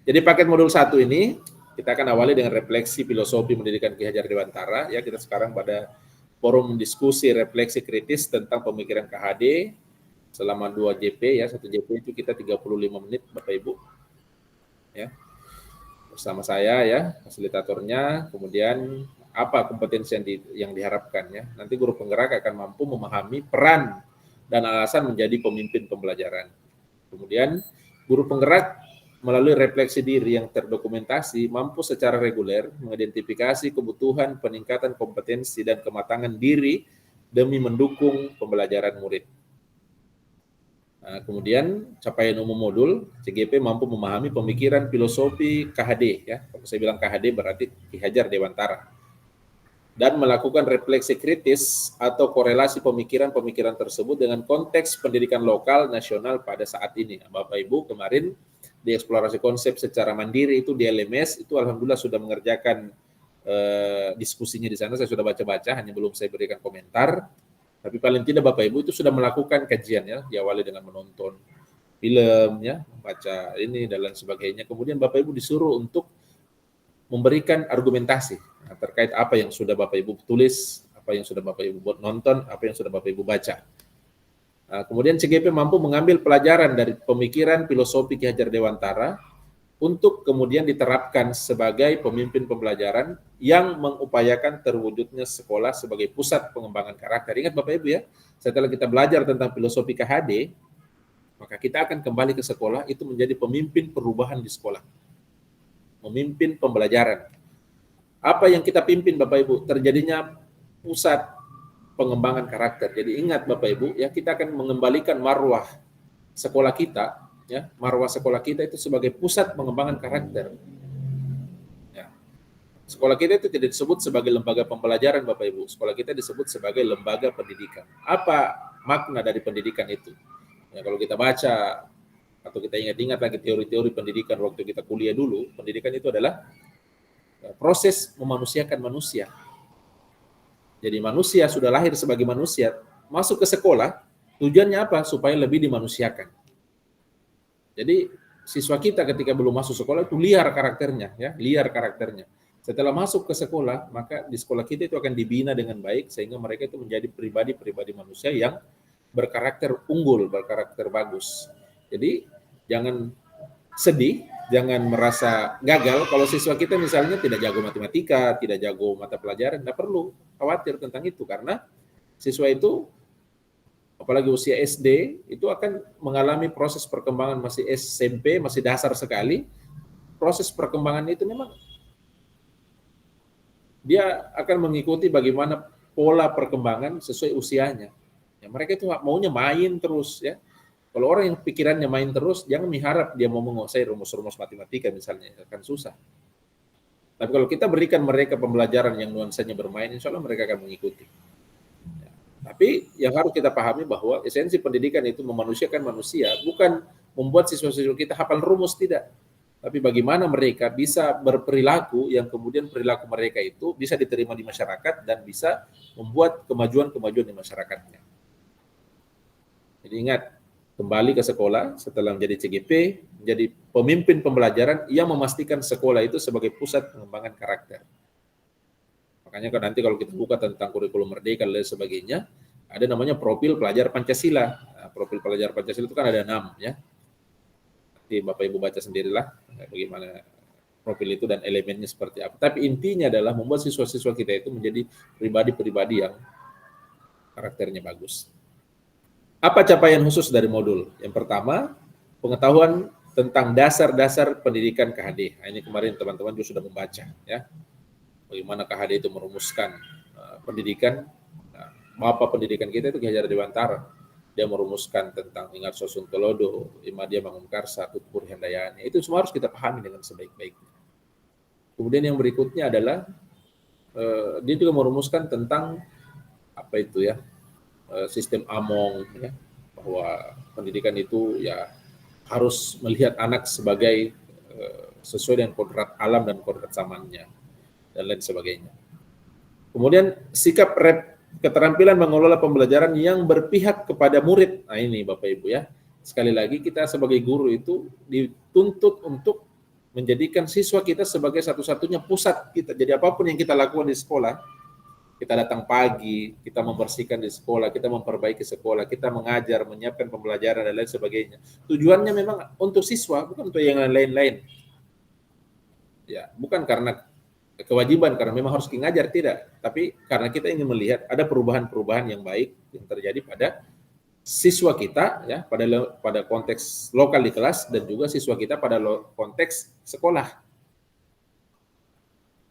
jadi paket modul 1 ini kita akan awali dengan refleksi filosofi pendidikan Ki Hajar Dewantara ya. Kita sekarang pada forum diskusi refleksi kritis tentang pemikiran KHD selama 2 JP ya, 1 JP itu kita 35 menit Bapak Ibu. Ya. Bersama saya ya, fasilitatornya, kemudian apa kompetensi yang diharapkan ya. Nanti guru penggerak akan mampu memahami peran dan alasan menjadi pemimpin pembelajaran. Kemudian guru penggerak melalui refleksi diri yang terdokumentasi mampu secara reguler mengidentifikasi kebutuhan peningkatan kompetensi dan kematangan diri demi mendukung pembelajaran murid. Nah, kemudian capaian umum modul, CGP mampu memahami pemikiran filosofi KHD ya. Kalau saya bilang KHD berarti Ki Hajar Dewantara. Dan melakukan refleksi kritis atau korelasi pemikiran-pemikiran tersebut dengan konteks pendidikan lokal nasional pada saat ini. Bapak Ibu kemarin di eksplorasi konsep secara mandiri itu di LMS itu alhamdulillah sudah mengerjakan diskusinya di sana. Saya sudah baca-baca, hanya belum saya berikan komentar. Tapi paling tidak Bapak Ibu itu sudah melakukan kajian ya, diawali dengan menonton film ya, membaca ini dan lain sebagainya. Kemudian Bapak Ibu disuruh untuk memberikan argumentasi terkait apa yang sudah Bapak Ibu tulis, apa yang sudah Bapak Ibu buat nonton, apa yang sudah Bapak Ibu baca. Nah, kemudian CGP mampu mengambil pelajaran dari pemikiran filosofi Ki Hajar Dewantara untuk kemudian diterapkan sebagai pemimpin pembelajaran yang mengupayakan terwujudnya sekolah sebagai pusat pengembangan karakter. Ingat Bapak Ibu ya, setelah kita belajar tentang filosofi KHD, maka kita akan kembali ke sekolah itu menjadi pemimpin perubahan di sekolah. Memimpin pembelajaran. Apa yang kita pimpin Bapak Ibu? Terjadinya pusat pengembangan karakter. Jadi ingat Bapak Ibu, ya kita akan mengembalikan marwah sekolah kita, ya marwah sekolah kita itu sebagai pusat pengembangan karakter. Ya. Sekolah kita itu tidak disebut sebagai lembaga pembelajaran Bapak Ibu. Sekolah kita disebut sebagai lembaga pendidikan. Apa makna dari pendidikan itu? Ya, kalau kita baca atau kita ingat-ingat lagi teori-teori pendidikan waktu kita kuliah dulu, pendidikan itu adalah proses memanusiakan manusia. Jadi manusia sudah lahir sebagai manusia, masuk ke sekolah, tujuannya apa? Supaya lebih dimanusiakan. Jadi siswa kita ketika belum masuk sekolah itu liar karakternya, ya, liar karakternya. Setelah masuk ke sekolah, maka di sekolah kita itu akan dibina dengan baik sehingga mereka itu menjadi pribadi-pribadi manusia yang berkarakter unggul, berkarakter bagus. Jadi jangan sedih, jangan merasa gagal kalau siswa kita misalnya tidak jago matematika, tidak jago mata pelajaran, tidak perlu khawatir tentang itu karena siswa itu apalagi usia SD itu akan mengalami proses perkembangan masih SMP, masih dasar sekali. Proses perkembangan itu memang dia akan mengikuti bagaimana pola perkembangan sesuai usianya. Ya, mereka itu maunya main terus ya. Kalau orang yang pikirannya main terus, jangan mengharap dia mau menguasai rumus-rumus matematika misalnya, akan susah. Tapi kalau kita berikan mereka pembelajaran yang nuansanya bermain, insya Allah mereka akan mengikuti. Ya. Tapi yang harus kita pahami bahwa esensi pendidikan itu memanusiakan manusia, bukan membuat siswa-siswa kita hafal rumus, tidak. Tapi bagaimana mereka bisa berperilaku yang kemudian perilaku mereka itu bisa diterima di masyarakat dan bisa membuat kemajuan-kemajuan di masyarakatnya. Jadi ingat, kembali ke sekolah setelah menjadi CGP, menjadi pemimpin pembelajaran yang memastikan sekolah itu sebagai pusat pengembangan karakter. Makanya nanti kalau kita buka tentang kurikulum merdeka dan lain sebagainya, ada namanya profil pelajar Pancasila. Nah, profil pelajar Pancasila itu kan ada 6 ya. Nanti Bapak Ibu baca sendirilah bagaimana profil itu dan elemennya seperti apa. Tapi intinya adalah membuat siswa-siswa kita itu menjadi pribadi-pribadi yang karakternya bagus. Apa capaian khusus dari modul? Yang pertama, pengetahuan tentang dasar-dasar pendidikan KHD. Nah, ini kemarin teman-teman juga sudah membaca ya. Bagaimana KHD itu merumuskan pendidikan. Nah, Bapak pendidikan kita itu Ki Hajar Dewantara. Dia merumuskan tentang Ingat Sosuntolodo, Imadia Mangunkarsa, Tutpur Handayani. Itu semua harus kita pahami dengan sebaik-baiknya. Kemudian yang berikutnya adalah dia juga merumuskan tentang apa itu ya, sistem Among ya, bahwa pendidikan itu ya harus melihat anak sebagai sesuai dengan kodrat alam dan kodrat zamannya dan lain sebagainya. Kemudian sikap keterampilan mengelola pembelajaran yang berpihak kepada murid. Nah ini Bapak Ibu ya, sekali lagi kita sebagai guru itu dituntut untuk menjadikan siswa kita sebagai satu-satunya pusat kita. Jadi apapun yang kita lakukan di sekolah, kita datang pagi, kita membersihkan di sekolah, kita memperbaiki sekolah, kita mengajar, menyiapkan pembelajaran dan lain sebagainya. Tujuannya memang untuk siswa, bukan untuk yang lain-lain. Ya, bukan karena kewajiban, karena memang harus ngajar, tidak. Tapi karena kita ingin melihat ada perubahan-perubahan yang baik yang terjadi pada siswa kita, ya, pada konteks lokal di kelas dan juga siswa kita pada konteks sekolah.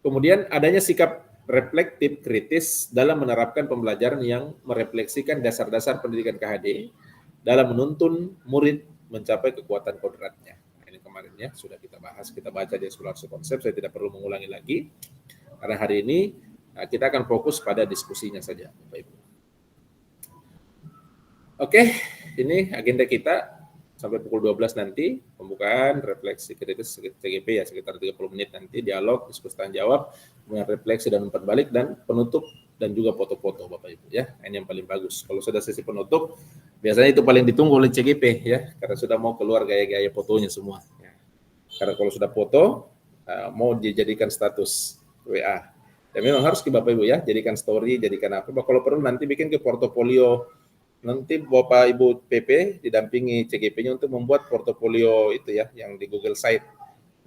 Kemudian adanya sikap reflektif kritis dalam menerapkan pembelajaran yang merefleksikan dasar-dasar pendidikan KHD dalam menuntun murid mencapai kekuatan kodratnya. Nah, ini kemarin ya sudah kita bahas, kita baca di eksplorasi konsep, saya tidak perlu mengulangi lagi karena hari ini kita akan fokus pada diskusinya saja, Bapak Ibu. Oke, ini agenda kita sampai pukul 12 nanti, pembukaan, refleksi kritis CGP ya sekitar 30 menit nanti, dialog, diskusi tanya jawab, kemudian refleksi dan umpan balik, dan penutup dan juga foto-foto Bapak Ibu ya. Ini yang paling bagus. Kalau sudah sesi penutup, biasanya itu paling ditunggu oleh CGP ya, karena sudah mau keluar gaya-gaya fotonya semua. Ya. Karena kalau sudah foto, mau dijadikan status WA. Dan memang harus ke Bapak Ibu ya, jadikan story, jadikan apa. Kalau perlu nanti bikin ke portofolio. Nanti Bapak Ibu PP didampingi CGP-nya untuk membuat portofolio itu ya, yang di Google Site.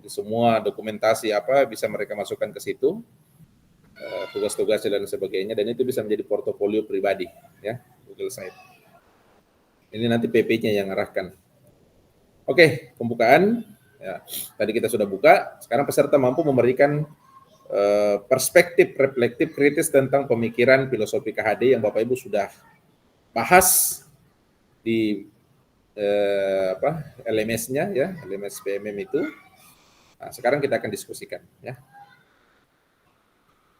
Jadi semua dokumentasi apa bisa mereka masukkan ke situ, tugas-tugas dan sebagainya, dan itu bisa menjadi portofolio pribadi ya, Google Site. Ini nanti PP-nya yang arahkan. Oke, pembukaan. Ya, tadi kita sudah buka. Sekarang peserta mampu memberikan perspektif reflektif kritis tentang pemikiran filosofi KHD yang Bapak Ibu sudah bahas di LMS-nya ya, LMS PMM itu. Nah, sekarang kita akan diskusikan ya.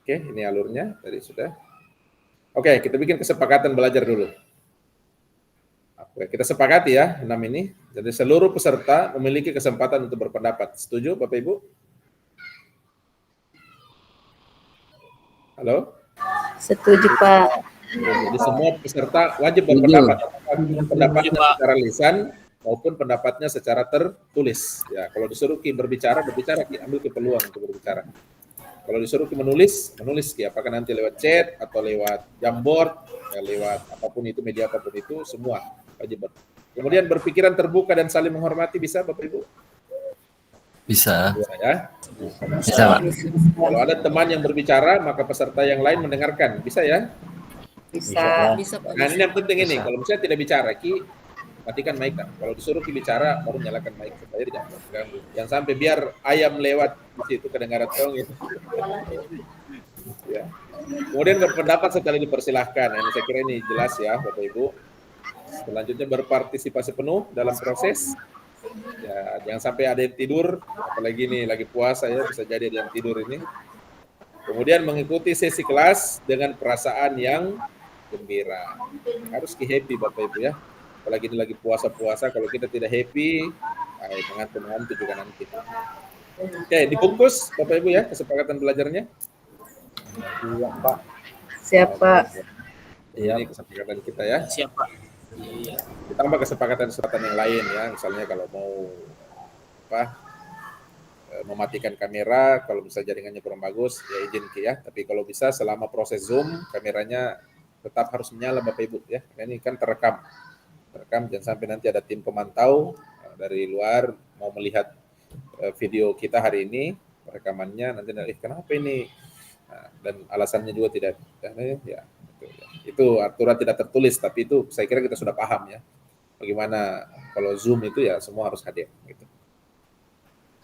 Oke, ini alurnya tadi sudah. Oke, kita bikin kesepakatan belajar dulu. Oke, kita sepakati ya 6 ini. Jadi seluruh peserta memiliki kesempatan untuk berpendapat. Setuju Bapak Ibu? Halo? Setuju, Pak. Jadi semua peserta wajib berpendapat, pendapatnya secara lisan maupun pendapatnya secara tertulis. Ya, kalau disuruh Ki berbicara, Ki ambil ke peluang untuk berbicara. Kalau disuruh Ki menulis Ki, apakah nanti lewat chat atau lewat Jamboard, ya, lewat apapun itu, media apapun itu, semua wajib. Kemudian berpikiran terbuka dan saling menghormati, bisa Bapak Ibu? Bisa. Ya. Bisa, Pak. Kalau ada teman yang berbicara, maka peserta yang lain mendengarkan, bisa ya? Bisa. Nah, ini yang penting ini. Kalau misalnya tidak bicara, Ki, matikan mic. Kalau disuruh Ki bicara, baru nyalakan mic supaya tidak terganggu. Jangan sampai biar ayam lewat di situ kedengaran tong gitu. Ya. Kemudian berpendapat setelah dipersilahkan. Ini saya kira ini jelas ya, Bapak Ibu. Selanjutnya berpartisipasi penuh dalam proses. Ya, jangan sampai ada yang tidur, apalagi ini lagi puasa ya, bisa jadi ada yang tidur ini. Kemudian mengikuti sesi kelas dengan perasaan yang gembira. Harus happy Bapak Ibu ya. Apalagi ini lagi puasa-puasa, kalau kita tidak happy, mengantuk-mengantuk juga nanti. Oke, dibungkus Bapak Ibu ya kesepakatan belajarnya. Iya, Pak. Siapa? Ini kesepakatan kita ya. Siapa? Iya. Ditambah kesepakatan-kesepakatan yang lain ya. Misalnya kalau mau mematikan kamera, kalau bisa jaringannya kurang bagus, ya izin ya. Tapi kalau bisa selama proses Zoom, kameranya tetap harus menyala Bapak Ibu ya. Karena ini kan terekam, jangan sampai nanti ada tim pemantau dari luar mau melihat video kita hari ini, rekamannya nanti kenapa ini? Nah, dan alasannya juga tidak, ya itu aturan tidak tertulis, tapi itu saya kira kita sudah paham ya. Bagaimana kalau Zoom itu ya semua harus hadir. Gitu.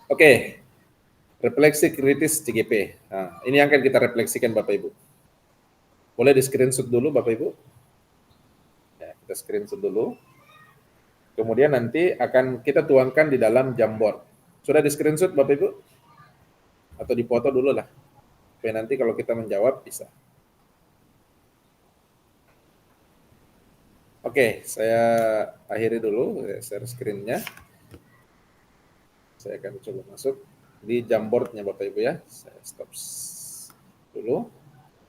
Oke, refleksi kritis CGP. Nah, ini yang akan kita refleksikan Bapak Ibu. Boleh di screenshot dulu Bapak Ibu. Ya, kita screenshot dulu. Kemudian nanti akan kita tuangkan di dalam Jamboard. Sudah di screenshot Bapak Ibu? Atau dipoto dulu lah. Supaya nanti kalau kita menjawab bisa. Oke, saya akhiri dulu share screen-nya. Saya akan coba masuk di Jamboard-nya Bapak Ibu ya. Saya stop dulu.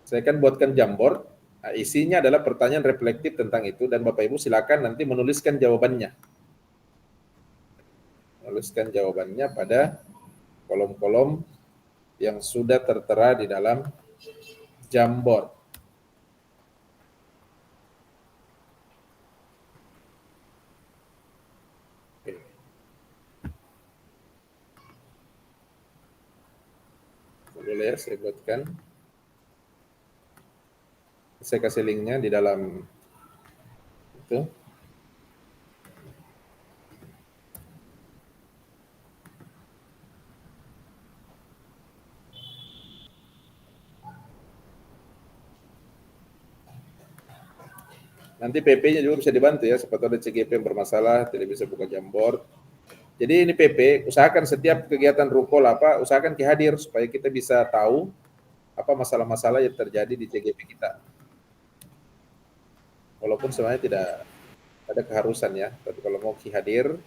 Saya akan buatkan Jamboard. Nah, isinya adalah pertanyaan reflektif tentang itu dan Bapak Ibu silakan nanti menuliskan jawabannya. Menuliskan jawabannya pada kolom-kolom yang sudah tertera di dalam Jamboard. Boleh ya, saya buatkan. Saya kasih linknya di dalam itu. Nanti PP-nya juga bisa dibantu ya, siapa tahu ada CGP yang bermasalah, tidak bisa buka Jamboard. Jadi ini PP, usahakan setiap kegiatan rukol usahakan hadir supaya kita bisa tahu apa masalah-masalah yang terjadi di CGP kita. Walaupun sebenarnya tidak ada keharusan ya, tapi kalau mau hadir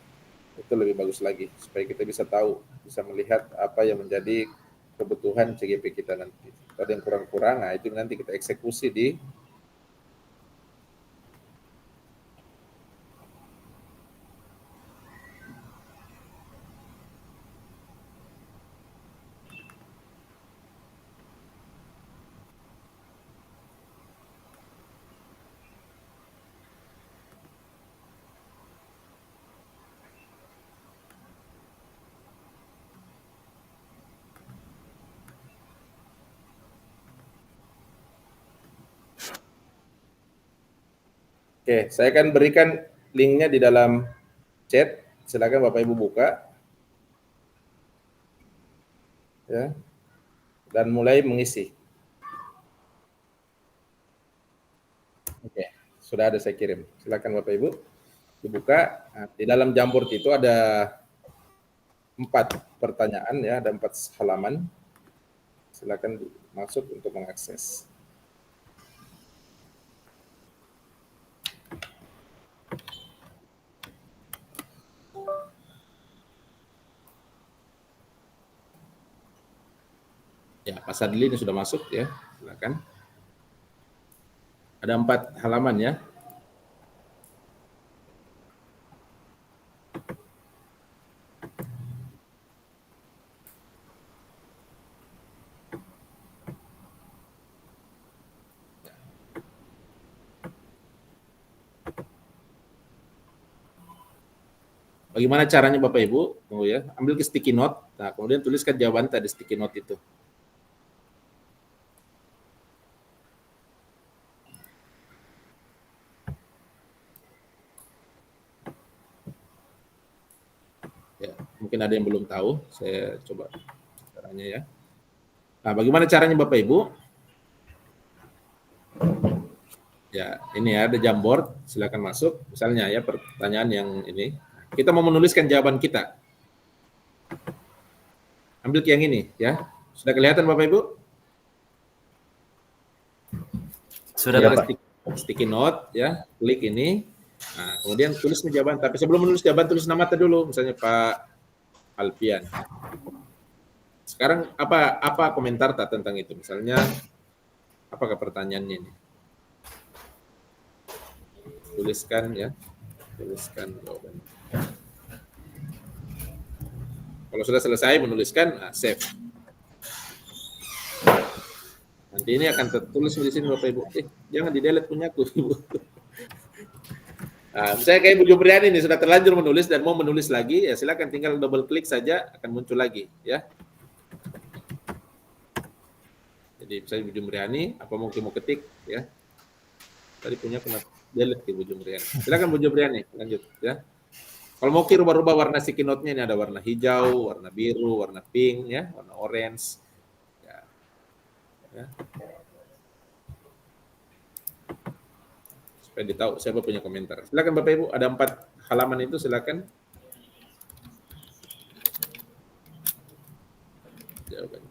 itu lebih bagus lagi supaya kita bisa tahu, bisa melihat apa yang menjadi kebutuhan CGP kita nanti. Kalau ada yang kurang-kurang, nah itu nanti kita eksekusi di Oke, saya akan berikan linknya di dalam chat. Silakan Bapak Ibu buka. Ya. Dan mulai mengisi. Oke, sudah ada saya kirim. Silakan Bapak Ibu dibuka. Nah, di dalam Jamboard itu ada 4 pertanyaan ya, ada 4 halaman. Silakan masuk untuk mengakses. Ya, Pak Sadli ini sudah masuk ya, silakan. Ada 4 halaman ya. Bagaimana caranya Bapak Ibu? Tunggu ya, ambil ke sticky note. Nah, kemudian tuliskan jawaban tadi sticky note itu. Ya, mungkin ada yang belum tahu, saya coba caranya ya. Nah, bagaimana caranya Bapak Ibu? Ya, ini ya ada Jamboard, silakan masuk. Misalnya ya pertanyaan yang ini, kita mau menuliskan jawaban kita. Ambil yang ini ya. Sudah kelihatan Bapak Ibu? Sudah, Pak. sticky note ya, klik ini. Nah, kemudian tulis nih jawaban. Tapi sebelum menulis jawaban, tulis nama dulu, misalnya Pak Alfian. Sekarang apa komentar tak tentang itu? Misalnya, apakah pertanyaannya ini? Tuliskan ya, tuliskan jawaban. Kalau sudah selesai menuliskan, save. Nanti ini akan tertulis di sini Bapak Ibu. Jangan di-delete punyaku, Ibu. Nah, misalnya kayak Bu Jumriani ini sudah terlanjur menulis dan mau menulis lagi, ya silakan tinggal double klik saja akan muncul lagi, ya. Jadi misalnya Bu Jumriani, apa mungkin mau ketik, ya. Tadi punya kena delete ke Bu Jumriani. Silakan Bu Jumriani, lanjut, ya. Kalau mau rubah-rubah warna sticky note-nya ini ada warna hijau, warna biru, warna pink, ya, warna orange. Ya. Supaya ditahu siapa punya komentar. Silakan Bapak Ibu, ada 4 halaman itu silakan. Jawaban.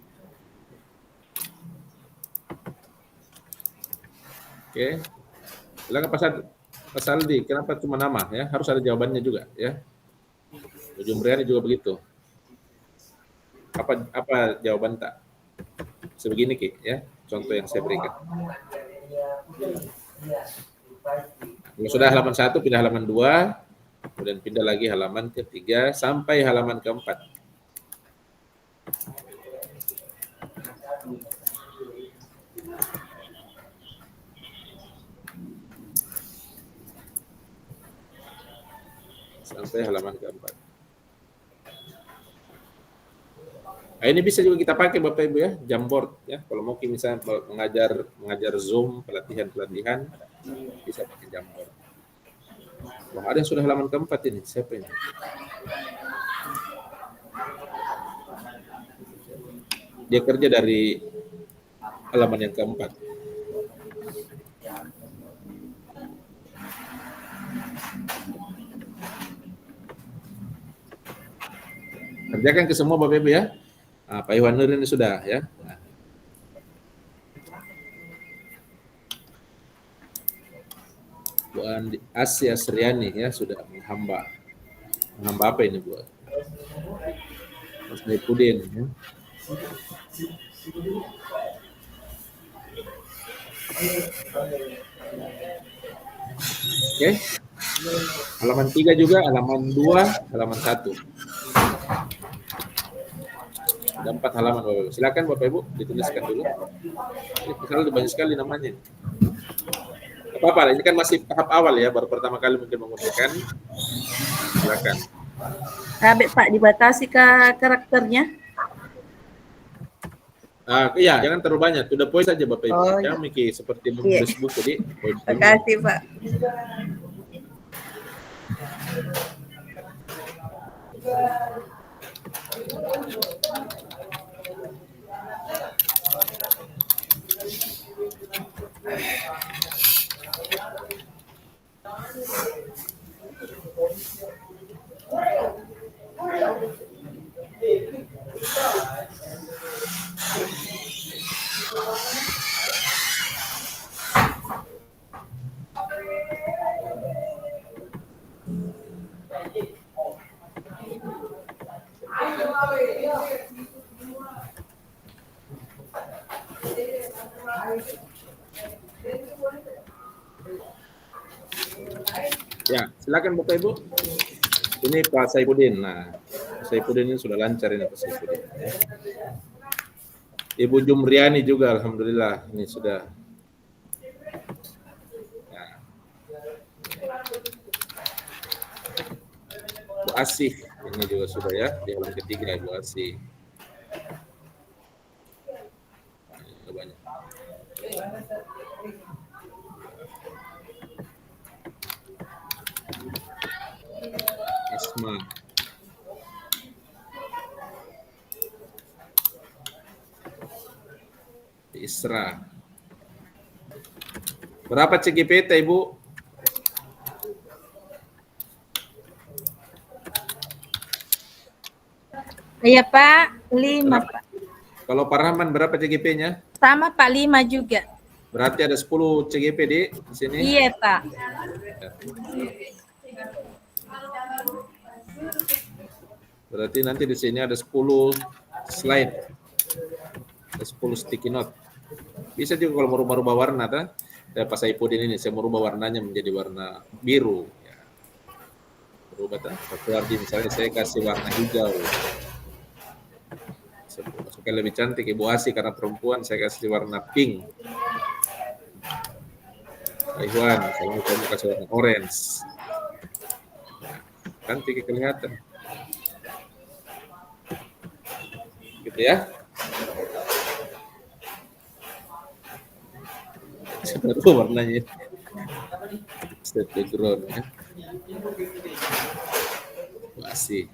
Oke. Silakan Pak Saldi, kenapa cuma nama ya? Harus ada jawabannya juga ya. Bu Jumriani juga begitu. Apa jawaban tak? Sebegini Ki ya, contoh yang saya berikan. Kalau sudah halaman 1 pindah halaman 2, kemudian pindah lagi halaman ke-3 sampai halaman ke-4. Sampai halaman ke-4. Nah, ini bisa juga kita pakai Bapak Ibu ya, Jamboard ya. Kalau mau misalnya mengajar Zoom, pelatihan bisa pakai Jamboard. Wah, ada yang sudah halaman ke-4 ini. Siapa ini? Dia kerja dari halaman yang ke-4. Kerjakan ke semua Bapak Ibu ya. Nah, Pak Iwan Nur ini sudah ya. Nah. Bu Asia Sriani ya sudah menghamba. Menghamba apa ini Bu? Mas Naipudin ya. Oke. Halaman 3 juga, halaman 2, halaman 1. Ada 4 halaman Bapak Ibu. Silakan Bapak Ibu dituliskan dulu. Ini misalnya banyak sekali namanya. Apa-apa, ini kan masih tahap awal ya, baru pertama kali mungkin menggunakan. Silakan. Pak, dibatasi ke karakternya? Iya, jangan terlalu banyak. To the point saja Bapak Ibu. Oh, Jangan mikir seperti menulis buku tadi. Terima kasih Pak. Ya, silakan Bapak Ibu. Ini Pak Saipudin. Nah, Saipudin ini sudah lancar ini Pak Saipudin. Ibu Jumriani juga, alhamdulillah ini sudah. Nah. Bu Asih ini juga sudah ya di halaman ketiga Ibu Asih. Nah, banyak. Isma. Isra. Berapa CGPT Ibu? Iya Pak, 5 Pak. Kalau Pak Rahman berapa CGP-nya? Sama Pak, 5 juga. Berarti ada 10 CGP di sini. Iya, Pak. Berarti nanti di sini ada 10 slide. Ada 10 sticky note. Bisa juga kalau mau rubah-rubah warna, kan? Pas saya ipodin ini, saya mau rubah warnanya menjadi warna biru. Ya. Berubah, kan? Berarti misalnya saya kasih warna hijau. Supaya lebih cantik, Ibu Asi karena perempuan, saya kasih warna pink. Pak Iwan, saya mau kasih warna orange. Nah, cantik kelihatan. Gitu ya. Sebenarnya warnanya state background ya. Masih.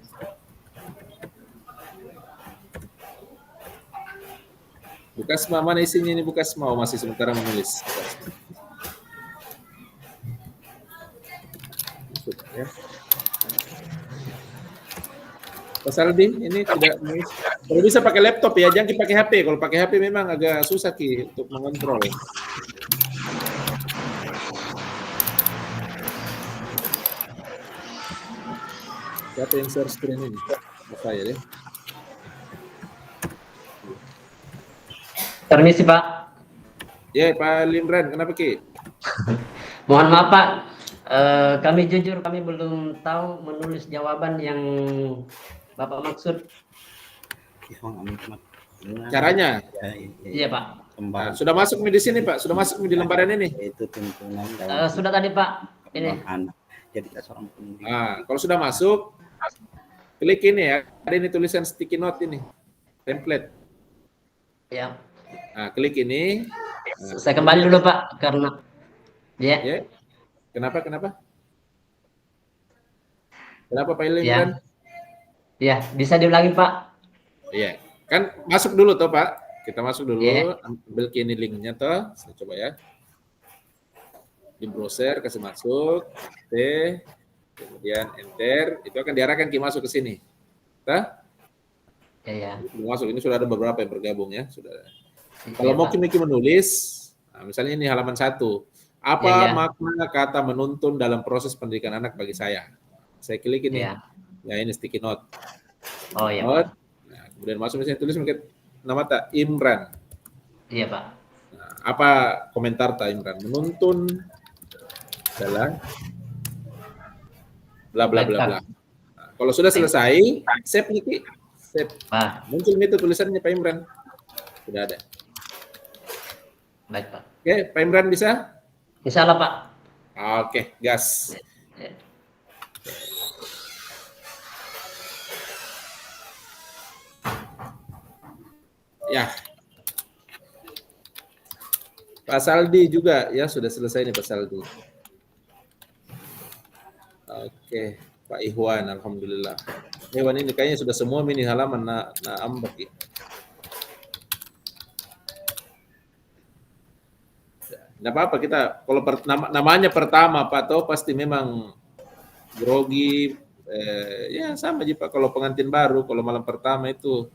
Bukasma, mana isinya ini Bukasma? Oh, masih sementara menulis. Ya. Pak Saldi, ini tidak menulis. Kalau bisa pakai laptop ya, jangan pakai HP. Kalau pakai HP memang agak susah Ki untuk mengontrol. Siapa yang share screen ini? Saya deh. Permisi Pak. Ya Pak Limran, kenapa Ki? Mohon maaf Pak. Kami jujur kami belum tahu menulis jawaban yang Bapak maksud. Caranya? Iya Pak. Nah, sudah masuk di sini Pak, sudah masuk di lembaran ini. Itu tuntunan Sudah tadi Pak. Ini. anak. Jadi seorang pendidik. Nah, kalau sudah masuk, klik ini ya. Ada ini tulisan sticky note ini, template. Ya. Nah, klik ini. Nah, Saya kembali dulu Pak karena ya. ya. Kenapa? Kenapa Pak Limran? Ya. Ya, bisa diulangi Pak. Iya, kan masuk dulu toh Pak. Kita masuk dulu, Yeah. ambil kini linknya toh. Saya coba ya. Di browser kasih masuk, kemudian enter, itu akan diarahkan Ki masuk ke sini. Tah? Ya. Masuk ini sudah ada beberapa yang bergabung ya, sudah. Iya, Kalau mau Pak. Ki menulis, nah, misalnya ini halaman 1. Apa Ya. makna kata menuntun dalam proses pendidikan anak bagi saya? Saya klik ini. Ya. Ya ini sticky note. Oh iya. Note. Nah, kemudian masuk misalnya tulis nama tak Imran. Iya Pak. Nah, apa komentar tak Imran? Menuntun dalam bla bla bla bla. Nah, kalau sudah selesai, save nih Ki. Save. Pak. Muncul itu tulisannya Pak Imran. Sudah ada. Baik Pak. Oke, Pak Imran bisa? Insya Allah Pak. Oke, gas. Ya. Ya. Pak Saldi juga ya sudah selesai nih Pak Saldi. Oke, Pak Ihwan, alhamdulillah. Ihwan ini kayaknya sudah semua mini halaman ambek ya. Nggak apa-apa kita kalau namanya pertama Pak Toh pasti memang grogi. Ya sama aja Pak kalau pengantin baru, kalau malam pertama itu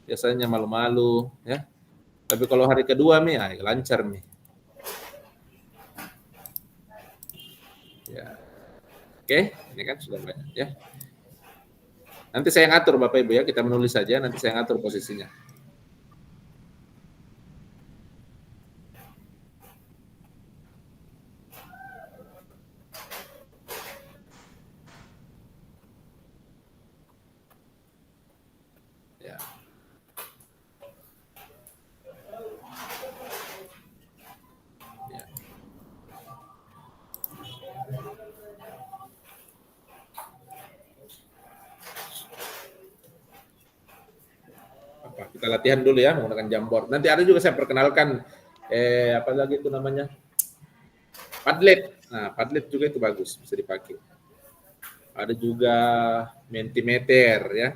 biasanya malu-malu ya. Tapi kalau hari kedua nih lancar nih. Ya. Oke, ini kan sudah banyak ya. Nanti saya ngatur Bapak Ibu ya, kita menulis saja nanti saya ngatur posisinya. Ya. Ya. Kita latihan dulu ya menggunakan Jamboard. Nanti ada juga saya perkenalkan apa lagi itu namanya? Padlet. Nah, Padlet juga itu bagus, bisa dipakai. Ada juga Mentimeter ya.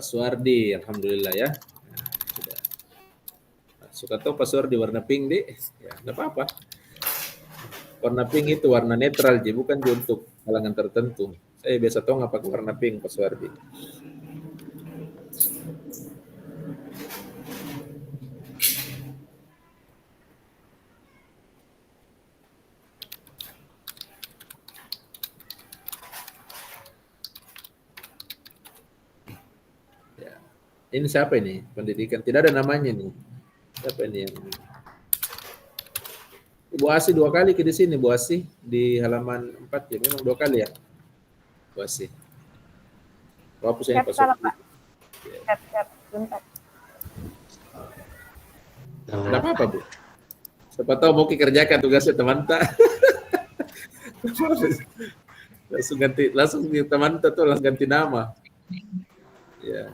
Pak Suardi, alhamdulillah ya. Nah, sudah. Suka tahu Pak Suardi warna pink, Dek? Ya, enggak apa-apa. Warna pink itu warna netral, Ji, bukan untuk kalangan tertentu. Saya biasa tahu nggak pakai warna pink, Pak Suardi. Ya. Ini siapa ini? Pendidikan. Tidak ada namanya nih. Siapa ini yang... Bu Asi 2 kali ke di sini, Bu Asi di halaman 4 ya, memang 2 kali ya, Bu Asi. Hapus ini Pak Salah, Suardi. Pak. Siap, bentar. Tidak apa-apa, Bu. Siapa tahu mau kerjakan tugasnya teman tak. langsung teman tak tuh langsung ganti nama. Ya.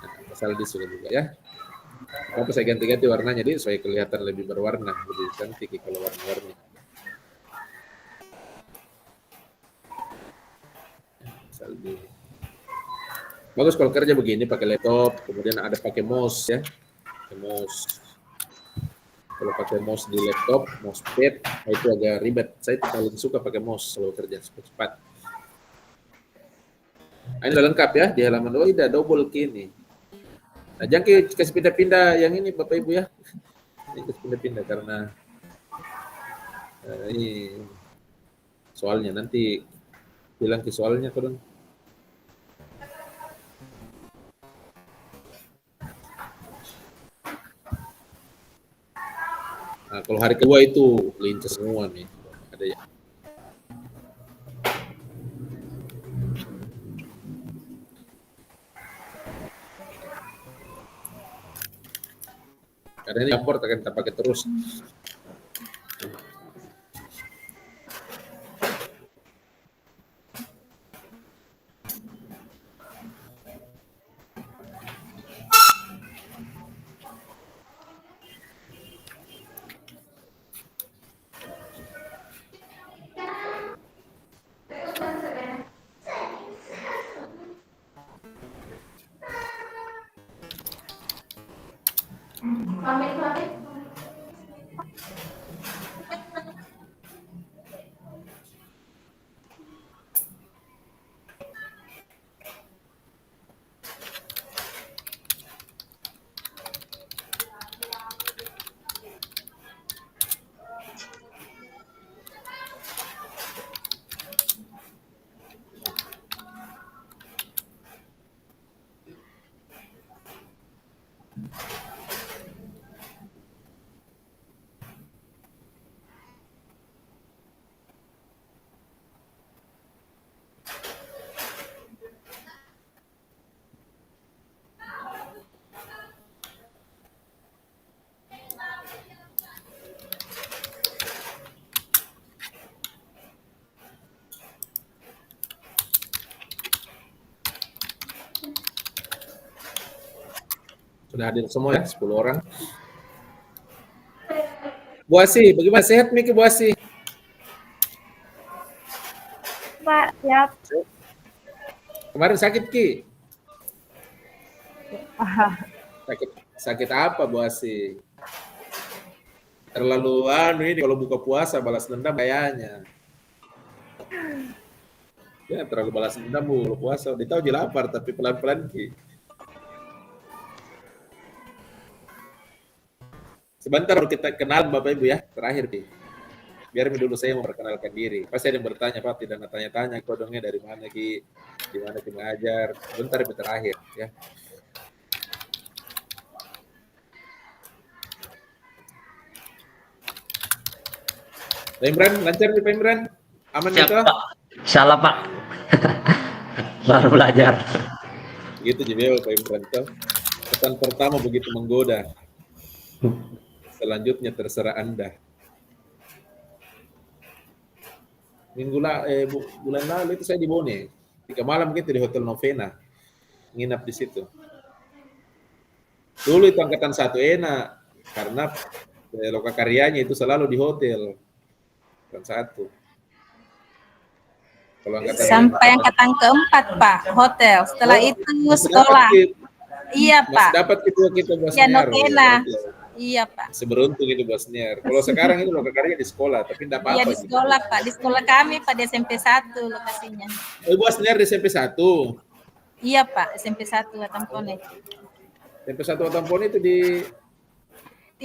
Nah, pasal di sudah juga ya. Apa saya ganti-ganti warnanya, jadi supaya kelihatan lebih berwarna, lebih cantik kalau warna-warni. Pasal di bagus kalau kerja begini pakai laptop, kemudian ada pakai mouse ya, pakai mouse. Kalau pakai mouse di laptop, mousepad itu agak ribet. Saya paling suka pakai mouse kalau kerja cepat. Nah, ini udah lengkap ya di halaman 2, udah double key ini. Nah, jangan kasih pindah-pindah yang ini Bapak Ibu ya. Ini kasih pindah-pindah karena ini soalnya nanti bilang ke soalnya turun. Nah, kalau hari kedua itu lintas semua nih. Ada ya. Karena ini import akan kita pakai terus. Sudah hadir semua ya, 10 orang. Bu Asi, bagaimana sehat Miki Bu Asi? Pak, siap. Kemarin sakit Ki? Sakit apa Bu Asi? Terlalu ini kalau buka puasa balas dendam kayaknya. Ya terlalu balas dendam Bu, puasa. Ditahu aja lapar tapi pelan-pelan Ki. Sebentar baru kita kenal Bapak Ibu ya, terakhir Ki. Biar dulu saya memperkenalkan diri. Pasti ada yang bertanya, Pak, tidak tanya-tanya kodongnya dari mana Ki, di mana Ki mengajar. Sebentar itu terakhir ya. Pak Imran, lancar nih Pak Imran? Aman gitu? Salah Pak. Baru belajar. Gitu jadi Pak Imran tuh. Pesan pertama begitu menggoda. Selanjutnya terserah Anda. Bulan lalu itu saya di Bone. 3 malam gitu di Hotel Novena. Nginap di situ. Dulu itu angkatan 1 enak. Karena lokakaryanya itu selalu di hotel. Angkatan 1. Kalau angkatan Sampai angkatan keempat, Pak, hotel. Setelah itu sekolah. Iya, Masih Pak. dapat kita Bos Ya, Niar. notena. Iya, Pak. Masih beruntung itu Bos Niar. Kalau sekarang itu lokasinya di sekolah, tapi tidak Iya, apa-apa. di sekolah, Pak. Di sekolah kami, Pak, di SMP 1 lokasinya. Bos Niar di SMP 1. Iya, Pak, SMP 1 Atampone. SMP 1 Atampone itu di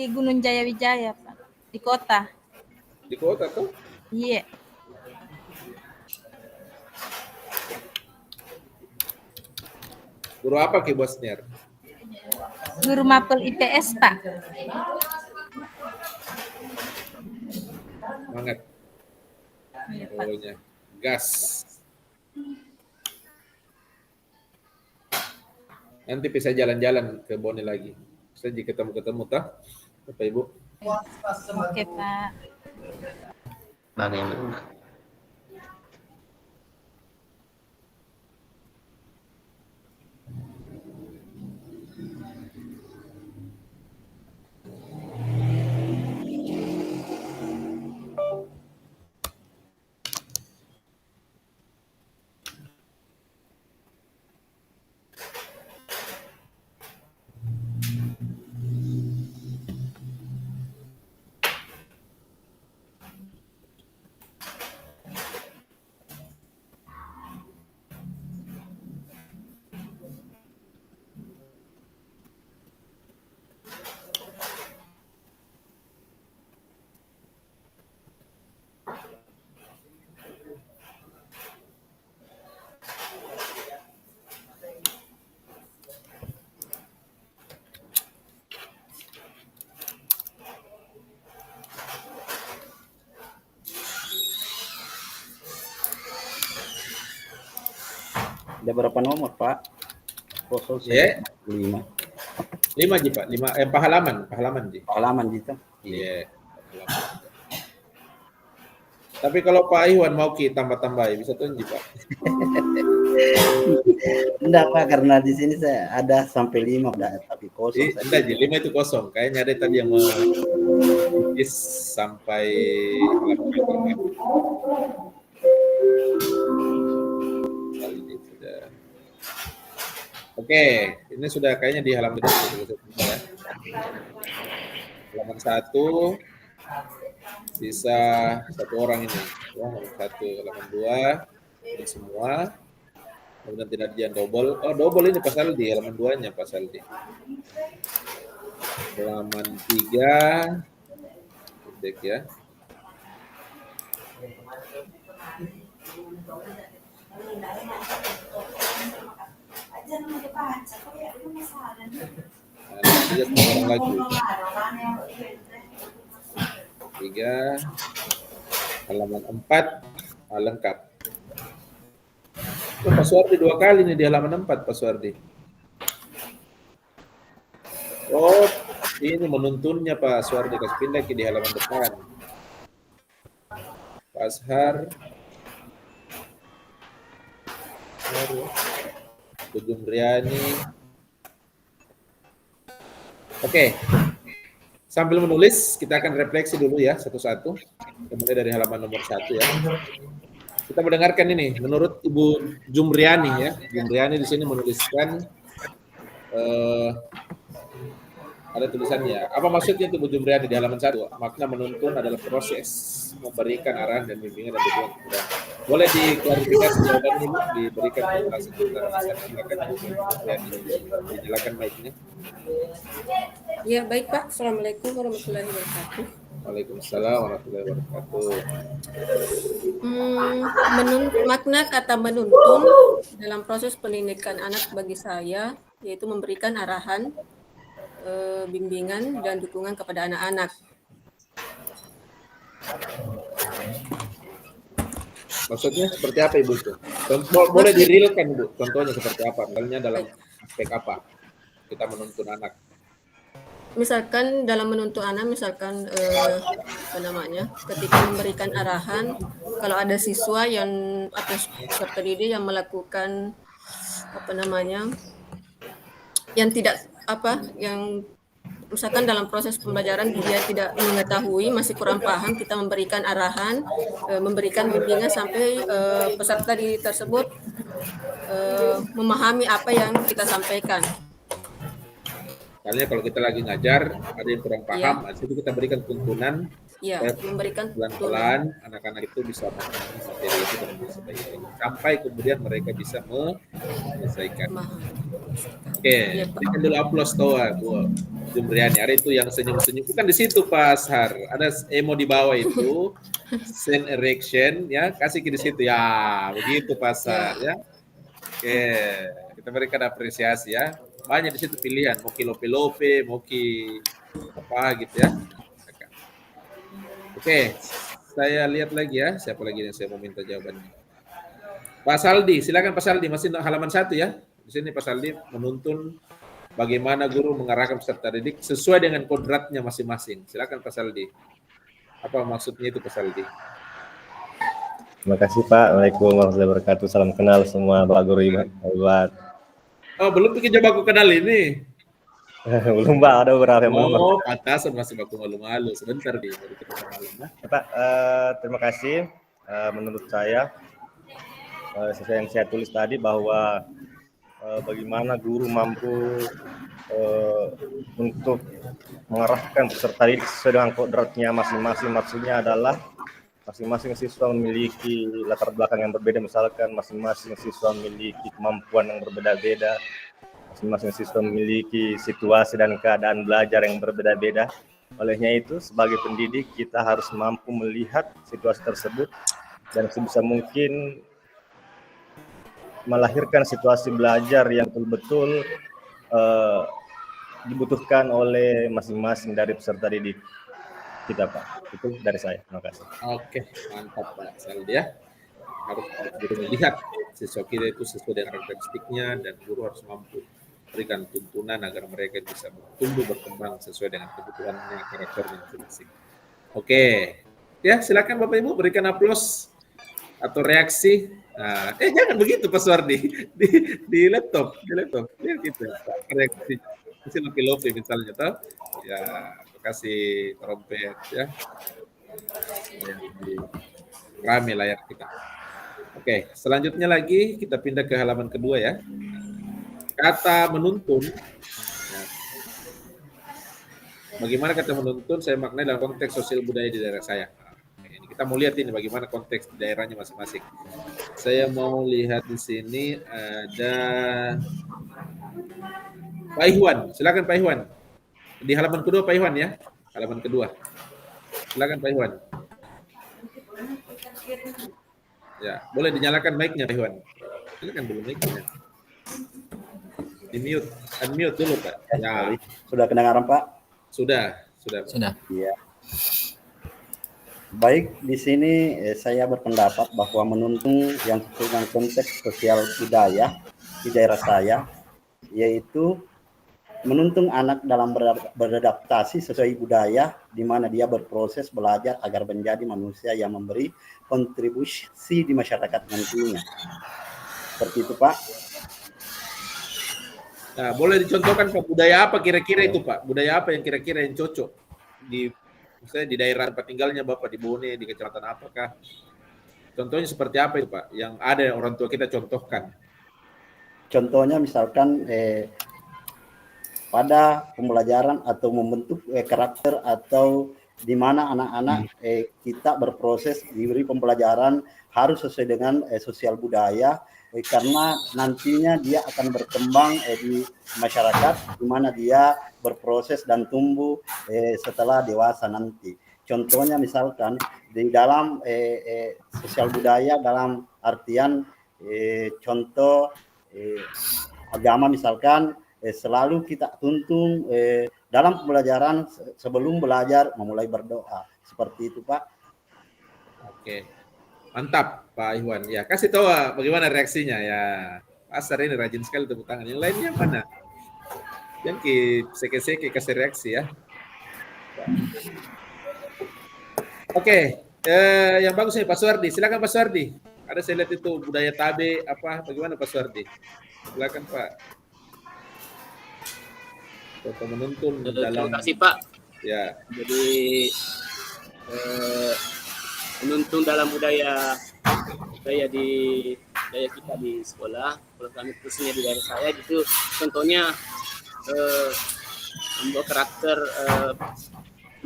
Gunung Jaya Wijaya, Pak. Di kota. kota tuh. Iya. Guru apa Bos Niar? Guru mapel IPS, Pak. Semangat. Iya, Pak. Pokoknya gas. Nanti bisa jalan-jalan ke Bone lagi. Bisa ketemu tah, Bapak Ibu. Oke, Pak. Bagaimana? Ada berapa nomor, Pak? Kosong Ya. 5. 5 Ji, Pak. 5 halaman Ji. Halaman gitu. Iya. Tapi kalau Pak Iwan mau tambah-tambah bisa tunjuk Pak. Enggak, Pak, karena di sini saya ada sampai 5 tapi kosong. Enggak Ji, 5 itu kosong. Kayaknya ada tadi yang melukis sampai halaman 5. Kali ini sudah. Oke, ini sudah kayaknya di halaman ya. Halaman 1 bisa 1 orang ini. Ya, halaman 1, halaman 2 ini semua. Kemudian tidak ada double. Oh, double ini pasal di halaman 2-nya pasal di. Halaman 3 cek ya. Orang lagi. 3 halaman 4 lengkap. Oh, Pak Suwardi 2 kali nih di halaman 4 Pak Suwardi. Oh, ini menuntunnya Pak Suwardi, kasih pindah ke di halaman depan. Pak Ashar. Bujum Riani. Oke. Sambil menulis, kita akan refleksi dulu ya satu-satu. Kemudian dari halaman nomor 1 ya. Kita mendengarkan ini menurut Ibu Jumriani ya. Jumriani di sini menuliskan ada tulisannya. Apa maksudnya itu Bu Jumriani di halaman 1? Makna menuntun adalah proses memberikan arahan dan bimbingan dan dukungan. Boleh diklarifikasi jawabannya ini, diberikan penjelasan tentang silakan mic-nya. Ya, baik Pak. Assalamualaikum warahmatullahi wabarakatuh. Waalaikumsalam warahmatullahi wabarakatuh. Makna kata menuntun dalam proses pendidikan anak bagi saya yaitu memberikan arahan, bimbingan dan dukungan kepada anak-anak. Maksudnya seperti apa Ibu itu? Boleh direalkan Bu, contohnya seperti apa? Misalnya dalam aspek apa kita menuntun anak? Misalkan dalam menuntun anak, misalkan ketika memberikan arahan, kalau ada siswa yang atau peserta didik yang melakukan yang tidak yang misalkan dalam proses pembelajaran dia tidak mengetahui, masih kurang paham, kita memberikan arahan, memberikan bimbingan sampai peserta didik tersebut memahami apa yang kita sampaikan. Misalnya kalau kita lagi ngajar, ada yang kurang paham, di situ kita berikan tuntunan, Ya, memberikan pelan-pelan anak-anak itu bisa memahami materi itu dengan baik, sampai kemudian mereka bisa menyelesaikan. Oke, berikan dulu aplaus Toa, Bu Jumriani. Ada itu yang senyum-senyum, bukan di situ Pak Ashar, ada emo di bawah itu, send erection, ya kasih ke di situ, ya begitu Pak Ashar, ya. Oke, kita berikan apresiasi ya. Banyak di situ pilihan, mau ki lope-lope, mau ki apa gitu ya. Oke, saya lihat lagi ya, siapa lagi yang saya mau minta jawabannya. Pak Saldi, silakan Pak Saldi, masih halaman 1 ya. Di sini Pak Saldi menuntun bagaimana guru mengarahkan peserta didik sesuai dengan kodratnya masing-masing. Silakan Pak Saldi. Apa maksudnya itu Pak Saldi? Terima kasih Pak. Waalaikumsalam warahmatullahi wabarakatuh. Salam kenal semua Pak Guru Ibu. Oh, belum bikin coba aku kenal ini. Belum Pak, ada beberapa yang belum. Oh, pantasan masih baku malu-malu. Sebentar nih, baru kita kenalan. Pak, terima kasih. Menurut saya, sesuai yang saya tulis tadi bahwa bagaimana guru mampu untuk mengarahkan peserta didik sesuai dengan kodratnya masing-masing. Maksudnya adalah masing-masing siswa memiliki latar belakang yang berbeda, misalkan masing-masing siswa memiliki kemampuan yang berbeda-beda, masing-masing siswa memiliki situasi dan keadaan belajar yang berbeda-beda. Olehnya itu, sebagai pendidik kita harus mampu melihat situasi tersebut dan sebisa mungkin melahirkan situasi belajar yang betul-betul dibutuhkan oleh masing-masing dari peserta didik kita, Pak. Itu dari saya. Terima kasih. Oke, mantap Pak Saldi ya. Harus guru melihat siswa kita itu sesuai dengan karakteristiknya dan guru harus mampu berikan tuntunan agar mereka bisa tumbuh berkembang sesuai dengan kebutuhannya, karakternya masing-masing. Oke, ya silakan Bapak Ibu berikan aplaus atau reaksi. Nah, jangan begitu Pak Suwardi di laptop, ya gitu. Reaksi kasih lopi-lopi misalnya, toh ya kasih trompet ya. Rame layar kita. Oke, selanjutnya lagi kita pindah ke halaman kedua ya. Kata menuntun. Ya. Bagaimana kata menuntun saya maknai dalam konteks sosial budaya di daerah saya. Nah, ini kita mau lihat ini bagaimana konteks di daerahnya masing-masing. Saya mau lihat di sini ada Pak Ikhwan. Silakan Pak Ikhwan. Di halaman kedua Pak Ikhwan ya. Halaman kedua. Silakan Pak Ikhwan. Ya, boleh dinyalakan mic-nya Pak Ikhwan. Silakan dulu mic-nya. Di-mute, unmute dulu Pak. Ya. Sudah kedengaran Pak? Sudah. Iya. Baik, di sini saya berpendapat bahwa menuntun yang sesuai dengan konteks sosial budaya di daerah saya, yaitu menuntun anak dalam beradaptasi sesuai budaya, di mana dia berproses belajar agar menjadi manusia yang memberi kontribusi di masyarakat nantinya. Seperti itu Pak. Nah, boleh dicontohkan Pak, budaya apa kira-kira itu Pak? Budaya apa yang kira-kira yang cocok di misalnya di daerah tempat tinggalnya Bapak, di Bone, di kecamatan apakah? Contohnya seperti apa itu Pak? Yang ada orang tua kita contohkan. Contohnya misalkan pada pembelajaran atau membentuk karakter atau di mana anak-anak kita berproses diberi pembelajaran harus sesuai dengan sosial budaya, karena nantinya dia akan berkembang di masyarakat, di mana dia berproses dan tumbuh setelah dewasa nanti. Contohnya misalkan di dalam sosial budaya dalam artian contoh agama misalkan selalu kita tuntun dalam pembelajaran sebelum belajar memulai berdoa. Seperti itu Pak. Oke. Mantap Pak Ikhwan. Ya, kasih tahu bagaimana reaksinya ya. Pasar ini rajin sekali tepuk tangan. Yang lainnya mana? Yang seke-seke kasih reaksi ya. Oke, yang bagus nih Pak Suwardi. Silakan Pak Suwardi. Ada saya lihat itu budaya tabe apa bagaimana Pak Suwardi? Silakan Pak. contoh menuntun Terima dalam kasih Pak. ya. Jadi menuntun dalam budaya kita di sekolah, kalau kami khususnya di daerah saya gitu, contohnya membuat karakter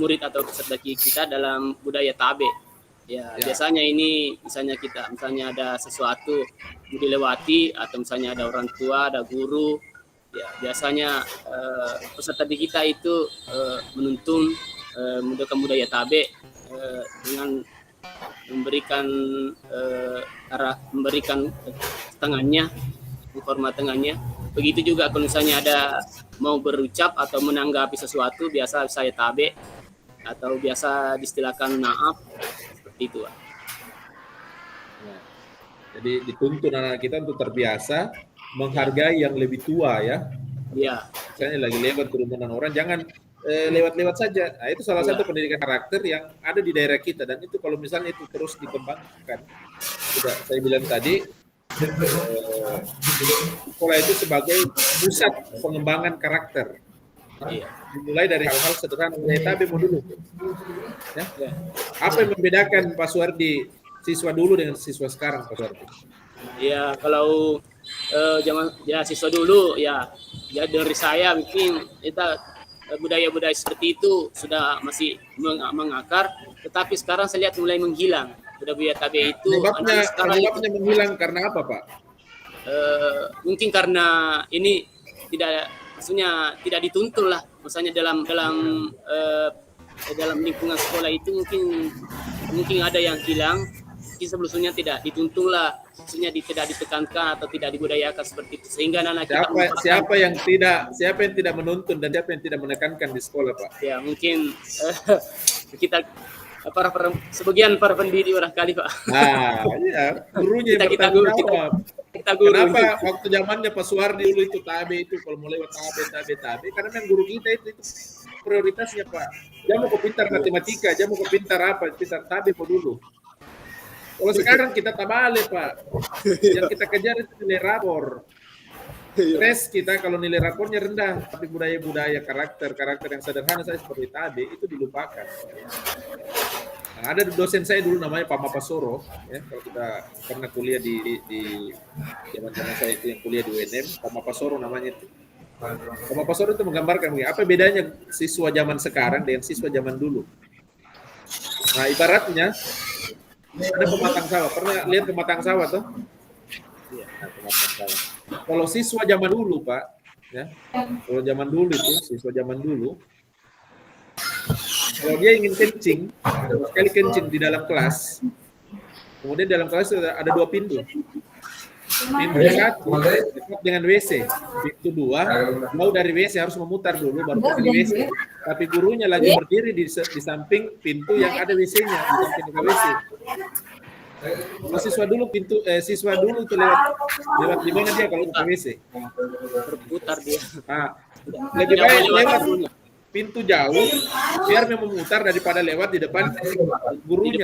murid atau peserta kita dalam budaya tabe. Ya, biasanya ini misalnya ada sesuatu mau dilewati atau misalnya ada orang tua, ada guru, ya biasanya peserta di kita itu menuntun menggunakan budaya tabe dengan memberikan tangannya, format tangannya. Begitu juga kalau misalnya ada mau berucap atau menanggapi sesuatu, biasa saya tabe atau biasa distilahkan naaf, seperti itu. Nah, jadi dituntun anak kita untuk terbiasa menghargai yang lebih tua ya. Iya. Misalnya lagi lewat kerumunan orang, jangan lewat-lewat saja. Nah, itu salah satu pendidikan karakter yang ada di daerah kita, dan itu kalau misalnya itu terus dikembangkan, sudah saya bilang tadi, sekolah itu sebagai pusat pengembangan karakter. Dimulai dari hal-hal sederhana. Tapi mau dulu, ya. Apa yang membedakan Pak Suwardi siswa dulu dengan siswa sekarang, Pak Suwardi? Ya, kalau siswa dulu ya dari saya mungkin kita budaya-budaya seperti itu sudah masih mengakar, tetapi sekarang saya lihat mulai menghilang. Budaya tabe itu penyebabnya menghilang karena apa, Pak? Mungkin karena ini tidak dituntun lah, misalnya dalam lingkungan sekolah itu mungkin ada yang hilang. Sebelumnya tidak dituntun lah, maksudnya tidak ditekankan atau tidak dibudayakan seperti itu, sehingga anak siapa yang tidak menuntun dan siapa yang tidak menekankan di sekolah, Pak? Ya mungkin kita sebagian para pendidik barangkali, Pak. Nah, iya, gurunya yang bertanggung jawab. Kita guru. Kenapa waktu zamannya Pak Suwardi dulu itu tabe itu kalau mau lewat tabe, karena memang guru kita itu prioritasnya, Pak. Jangan mau pintar matematika, jangan mau pintar tabe po dulu. Kalau sekarang kita tabale, Pak. Yang kita kejar itu nilai rapor. Stres kita kalau nilai rapornya rendah, tapi budaya-budaya karakter yang sederhana saya seperti tabe itu dilupakan. Nah, ada dosen saya dulu namanya Pak Mapasoro, ya, kalau kita pernah kuliah di zaman-zaman saya itu yang kuliah di UNM, Pak Mapasoro namanya itu. Pak Mapasoro itu menggambarkan apa bedanya siswa zaman sekarang dengan siswa zaman dulu. Nah, ibaratnya ada pematang sawah. Pernah lihat pematang sawah tuh? Iya, pematang sawah. Kalau siswa zaman dulu, Pak, ya. Kalau zaman dulu itu, siswa zaman dulu, kalau dia ingin kencing, sekali kencing di dalam kelas, kemudian dalam kelas ada dua pintu. Pintu satu dekat dengan WC, pintu dua mau dari WC harus memutar dulu baru ke WC. Tapi gurunya lagi berdiri di samping pintu yang ada WC-nya, di samping ke WC. Siswa dulu itu lewat di mana dia kalau ke WC? Berputar dia. Nah, lebih baik lewat pintu jauh biar memutar daripada lewat di depan gurunya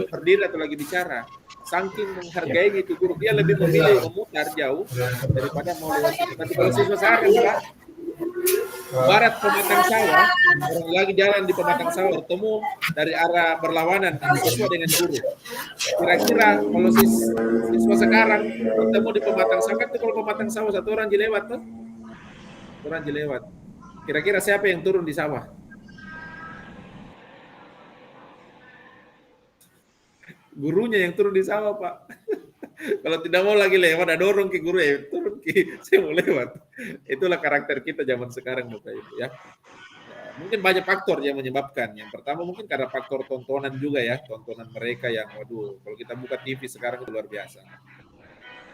berdiri atau lagi bicara. Saking menghargai itu guru, dia lebih memilih memutar jauh daripada mau lewat situ. Tapi kalau siswa sekarang barat pematang sawah, orang lagi jalan di pematang sawah, bertemu dari arah berlawanan sesuai dengan guru. Kira-kira kalau siswa sekarang bertemu di pematang sawah, kan kalau pematang sawah satu orang jelewat tuh, orang jelewat. Kira-kira siapa yang turun di sawah? Gurunya yang turun di sawah, Pak. Kalau tidak mau lagi lewat, ada dorong ke guru, turun ke, saya mau lewat. Itulah karakter kita zaman sekarang, Bapak Ibu, ya. Mungkin banyak faktor yang menyebabkan. Yang pertama mungkin karena faktor tontonan juga ya, tontonan mereka yang, waduh, kalau kita buka TV sekarang itu luar biasa.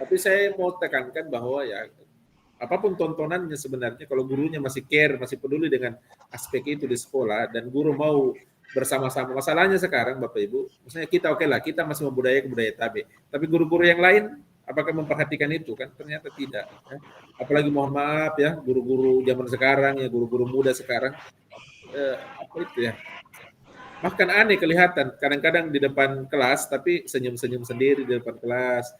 Tapi saya mau tekankan bahwa ya, apapun tontonannya sebenarnya, kalau gurunya masih care, masih peduli dengan aspek itu di sekolah, dan guru mau bersama-sama. Masalahnya sekarang, Bapak Ibu, misalnya kita oke lah, kita masih membudaya budaya tabe. Tapi guru-guru yang lain, apakah memperhatikan itu? Kan ternyata tidak. Ya. Apalagi mohon maaf ya, guru-guru zaman sekarang, ya guru-guru muda sekarang, apa itu ya? Bahkan aneh kelihatan, kadang-kadang di depan kelas, tapi senyum-senyum sendiri di depan kelas,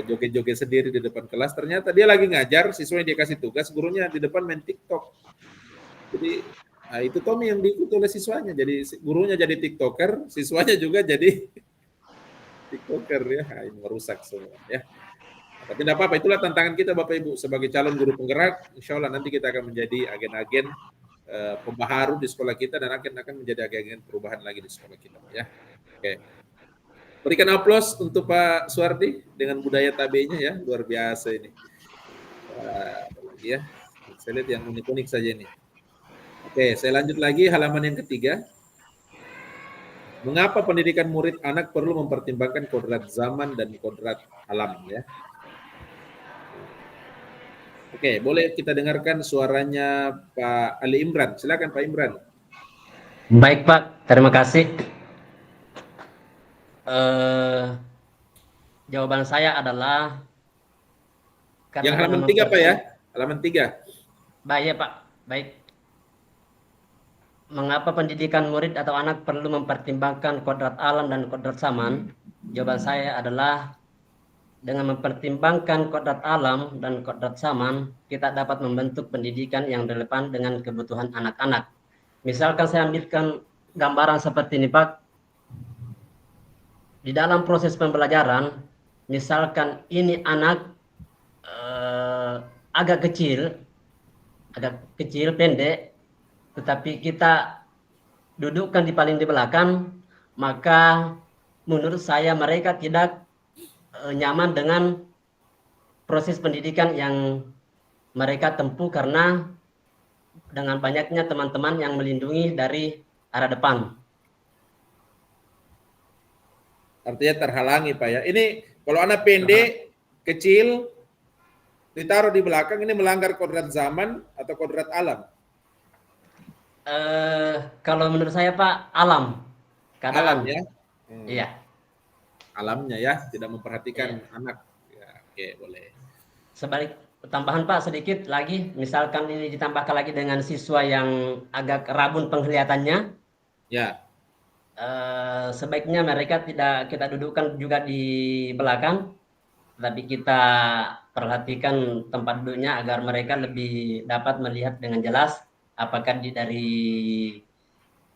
joget-joget sendiri di depan kelas. Ternyata dia lagi ngajar, siswa yang dia kasih tugas, gurunya di depan main TikTok. Jadi itu Tommy yang diikuti oleh siswanya. Jadi gurunya jadi TikToker, siswanya juga jadi TikToker ya. Ini merusak semua ya. Tapi tidak apa-apa, itulah tantangan kita Bapak Ibu sebagai calon guru penggerak. Insya Allah nanti kita akan menjadi agen-agen pembaharu di sekolah kita dan akan menjadi agen-agen perubahan lagi di sekolah kita ya. Oke. Berikan aplaus untuk Pak Suwardi dengan budaya tabenya ya, luar biasa ini. Lagi ya. Saya lihat yang unik-unik saja ini. Oke, saya lanjut lagi halaman yang ketiga. Mengapa pendidikan murid anak perlu mempertimbangkan kodrat zaman dan kodrat alam ya? Oke, boleh kita dengarkan suaranya Pak Ali Imran. Silakan Pak Imran. Baik Pak, terima kasih. Jawaban saya adalah yang halaman 3 Pak ya, halaman 3. Baik ya Pak, baik. Mengapa pendidikan murid atau anak perlu mempertimbangkan kodrat alam dan kodrat zaman? Jawaban saya adalah dengan mempertimbangkan kodrat alam dan kodrat zaman, kita dapat membentuk pendidikan yang relevan dengan kebutuhan anak-anak. Misalkan saya ambilkan gambaran seperti ini Pak. Di dalam proses pembelajaran, misalkan ini anak agak kecil, pendek, tetapi kita dudukkan di paling di belakang, maka menurut saya mereka tidak nyaman dengan proses pendidikan yang mereka tempuh karena dengan banyaknya teman-teman yang melindungi dari arah depan. Artinya terhalangi Pak ya. Ini kalau anak pendek, kecil, ditaruh di belakang, ini melanggar kodrat zaman atau kodrat alam? Kalau menurut saya Pak, alam. Alam ya? Iya. Alamnya ya, tidak memperhatikan anak. Ya, oke, boleh. Sebalik tambahan Pak sedikit lagi, misalkan ini ditambahkan lagi dengan siswa yang agak rabun penglihatannya. Ya. Sebaiknya mereka tidak kita dudukkan juga di belakang, tapi kita perhatikan tempat duduknya agar mereka lebih dapat melihat dengan jelas apakah dari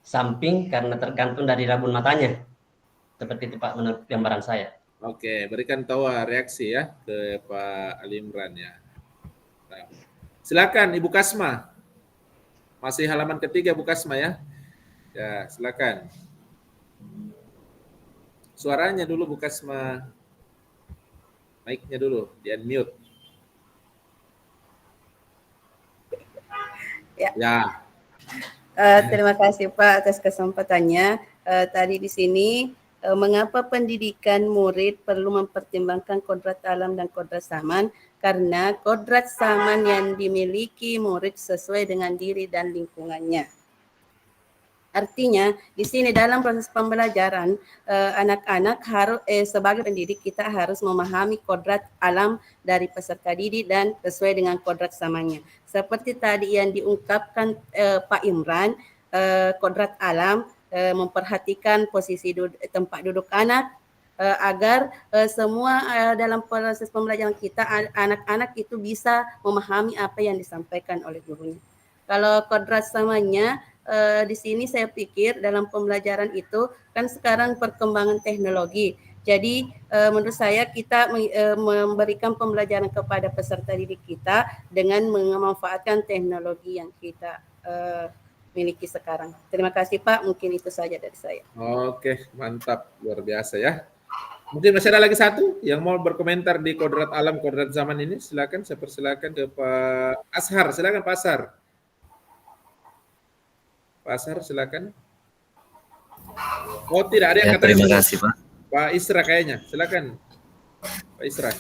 samping karena tergantung dari rabun matanya. Seperti itu Pak menurut gambaran saya. Oke, berikan tahu reaksi ya ke Pak Ali Imran ya. Silakan Ibu Kasma. Masih halaman ketiga Bu Kasma ya. Ya, silakan. Suaranya dulu Bu Kasma. Mic-nya dulu, di-unmute. Ya. Terima kasih Pak atas kesempatannya. Tadi di sini mengapa pendidikan murid perlu mempertimbangkan kodrat alam dan kodrat zaman? Karena kodrat zaman yang dimiliki murid sesuai dengan diri dan lingkungannya. Artinya di sini dalam proses pembelajaran anak-anak harus sebagai pendidik kita harus memahami kodrat alam dari peserta didik dan sesuai dengan kodrat zamannya. Seperti tadi yang diungkapkan Pak Imran, kodrat alam memperhatikan posisi tempat duduk anak agar semua dalam proses pembelajaran kita anak-anak itu bisa memahami apa yang disampaikan oleh gurunya. Kalau kodrat zamannya di sini saya pikir dalam pembelajaran itu kan sekarang perkembangan teknologi. Jadi menurut saya kita memberikan pembelajaran kepada peserta didik kita dengan memanfaatkan teknologi yang kita miliki sekarang. Terima kasih Pak, mungkin itu saja dari saya. Oke, mantap, luar biasa ya. Mungkin masih ada lagi satu yang mau berkomentar di kodrat alam, kodrat zaman ini. Silakan, saya persilakan ke Pak Ashar. Silakan Pak Ashar. Pak Ashar, silakan. Oh, tidak ada yang kata. Terima kasih Pak. Pak Isra kayaknya, silakan. Pak Isra.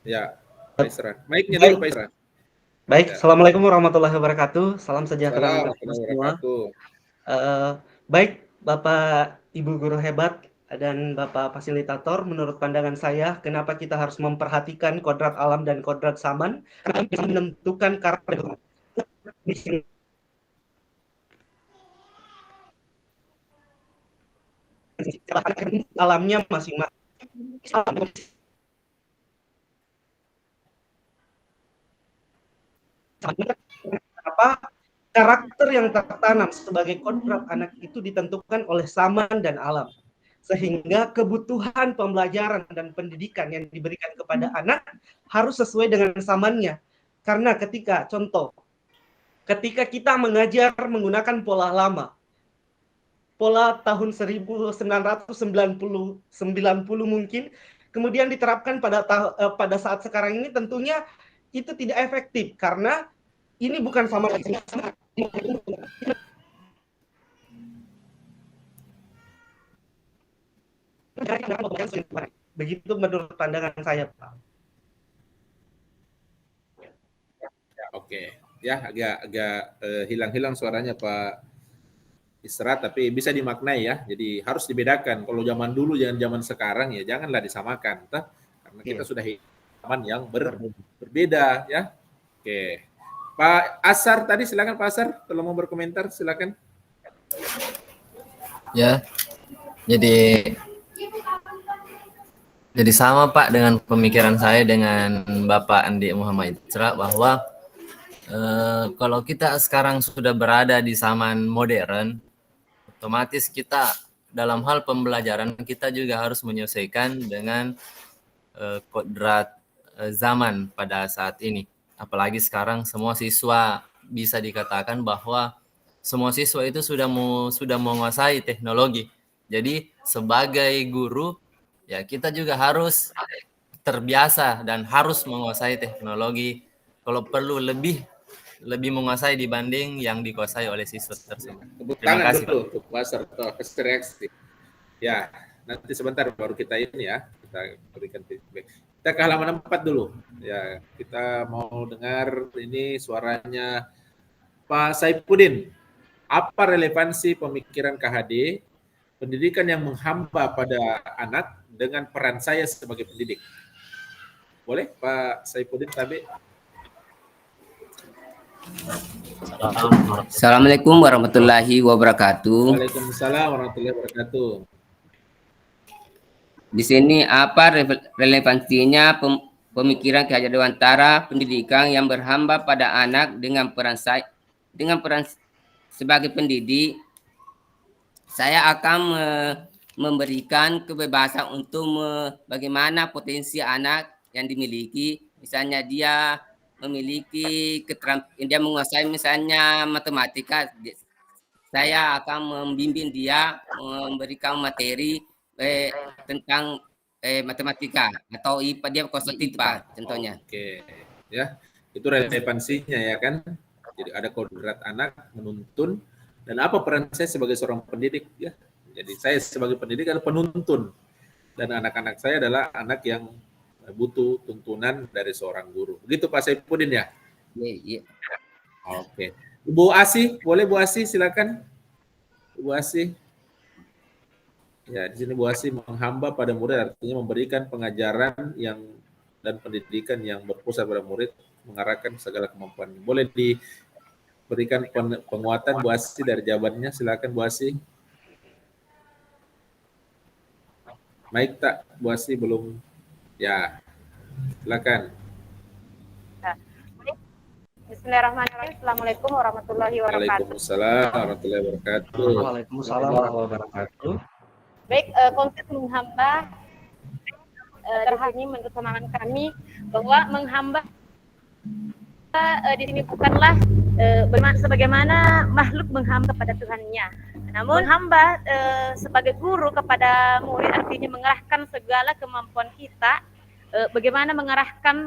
Ya, Pak Isra. Mic-nya dulu Pak Isra. Baik, ya. Assalamualaikum warahmatullahi wabarakatuh. Salam sejahtera untuk semua. Baik, Bapak Ibu guru hebat dan Bapak fasilitator, menurut pandangan saya, kenapa kita harus memperhatikan kodrat alam dan kodrat zaman? Karena bisa menentukan karakter alamnya masing-masing. apa karakter yang tertanam sebagai kodrat anak itu ditentukan oleh zaman dan alam, sehingga kebutuhan pembelajaran dan pendidikan yang diberikan kepada anak harus sesuai dengan zamannya. Karena ketika kita mengajar menggunakan pola lama, pola tahun 1990 mungkin, kemudian diterapkan pada saat sekarang ini, tentunya itu tidak efektif karena ini bukan sama. Begitu menurut pandangan saya, Pak. Oke, ya agak hilang-hilang suaranya Pak Isra, tapi bisa dimaknai ya. Jadi harus dibedakan. Kalau zaman dulu jangan zaman sekarang ya, janganlah disamakan, karena kita sudah zaman yang berbeda ya. Oke, Pak Asar tadi silakan Pak Asar, kalau mau berkomentar silakan. Ya, jadi sama Pak dengan pemikiran saya dengan Bapak Andi Muhammad Isra, bahwa kalau kita sekarang sudah berada di zaman modern, otomatis kita dalam hal pembelajaran kita juga harus menyesuaikan dengan kodrat zaman pada saat ini. Apalagi sekarang semua siswa bisa dikatakan bahwa semua siswa itu sudah menguasai teknologi. Jadi sebagai guru ya kita juga harus terbiasa dan harus menguasai teknologi. Kalau perlu lebih menguasai dibanding yang dikuasai oleh siswa tersebut. Terima kasih dulu untuk Basar atau reaksi. Ya, nanti sebentar baru kita ini ya, kita berikan feedback. Kita ke halaman 4 dulu. Ya, kita mau dengar ini suaranya Pak Saifuddin. Apa relevansi pemikiran KHD, pendidikan yang menghamba pada anak dengan peran saya sebagai pendidik? Boleh Pak Saifuddin Tabe? Assalamualaikum warahmatullahi wabarakatuh. Waalaikumsalam warahmatullahi wabarakatuh. Di sini apa relevansinya pemikiran Ki Hajar Dewantara, pendidikan yang berhamba pada anak dengan peran sebagai pendidik? Saya akan memberikan kebebasan untuk bagaimana potensi anak yang dimiliki. Misalnya dia memiliki keterampilan, dia menguasai misalnya matematika, saya akan membimbing dia, memberikan materi tentang matematika atau IPA, dia kualitas IPA contohnya. Oke, ya itu relevansinya ya kan. Jadi ada kodrat anak menuntun, dan apa peran saya sebagai seorang pendidik ya. Jadi saya sebagai pendidik adalah penuntun, dan anak-anak saya adalah anak yang butuh tuntunan dari seorang guru. Begitu Pak Saifuddin ya? Iya. Oke. Bu Asih, boleh Bu Asih silakan. Bu Asih. Ya, di sini Bu Asih menghamba pada murid artinya memberikan pengajaran dan pendidikan yang berpusat pada murid, mengarahkan segala kemampuan. Boleh diberikan penguatan Bu Asih dari jawabannya, silakan Bu Asih. Baik tak, Bu Asih belum. Ya, silakan. Bismillahirrahmanirrahim. Assalamualaikum warahmatullahi wabarakatuh. Waalaikumsalam warahmatullahi wabarakatuh. Waalaikumsalam warahmatullahi wabarakatuh. Baik, konsep menghamba di sini menurut pemahaman kami bahwa menghamba di sini bukanlah sebagaimana makhluk menghamba kepada Tuhannya. Namun hamba sebagai guru kepada murid artinya mengerahkan segala kemampuan kita, bagaimana mengarahkan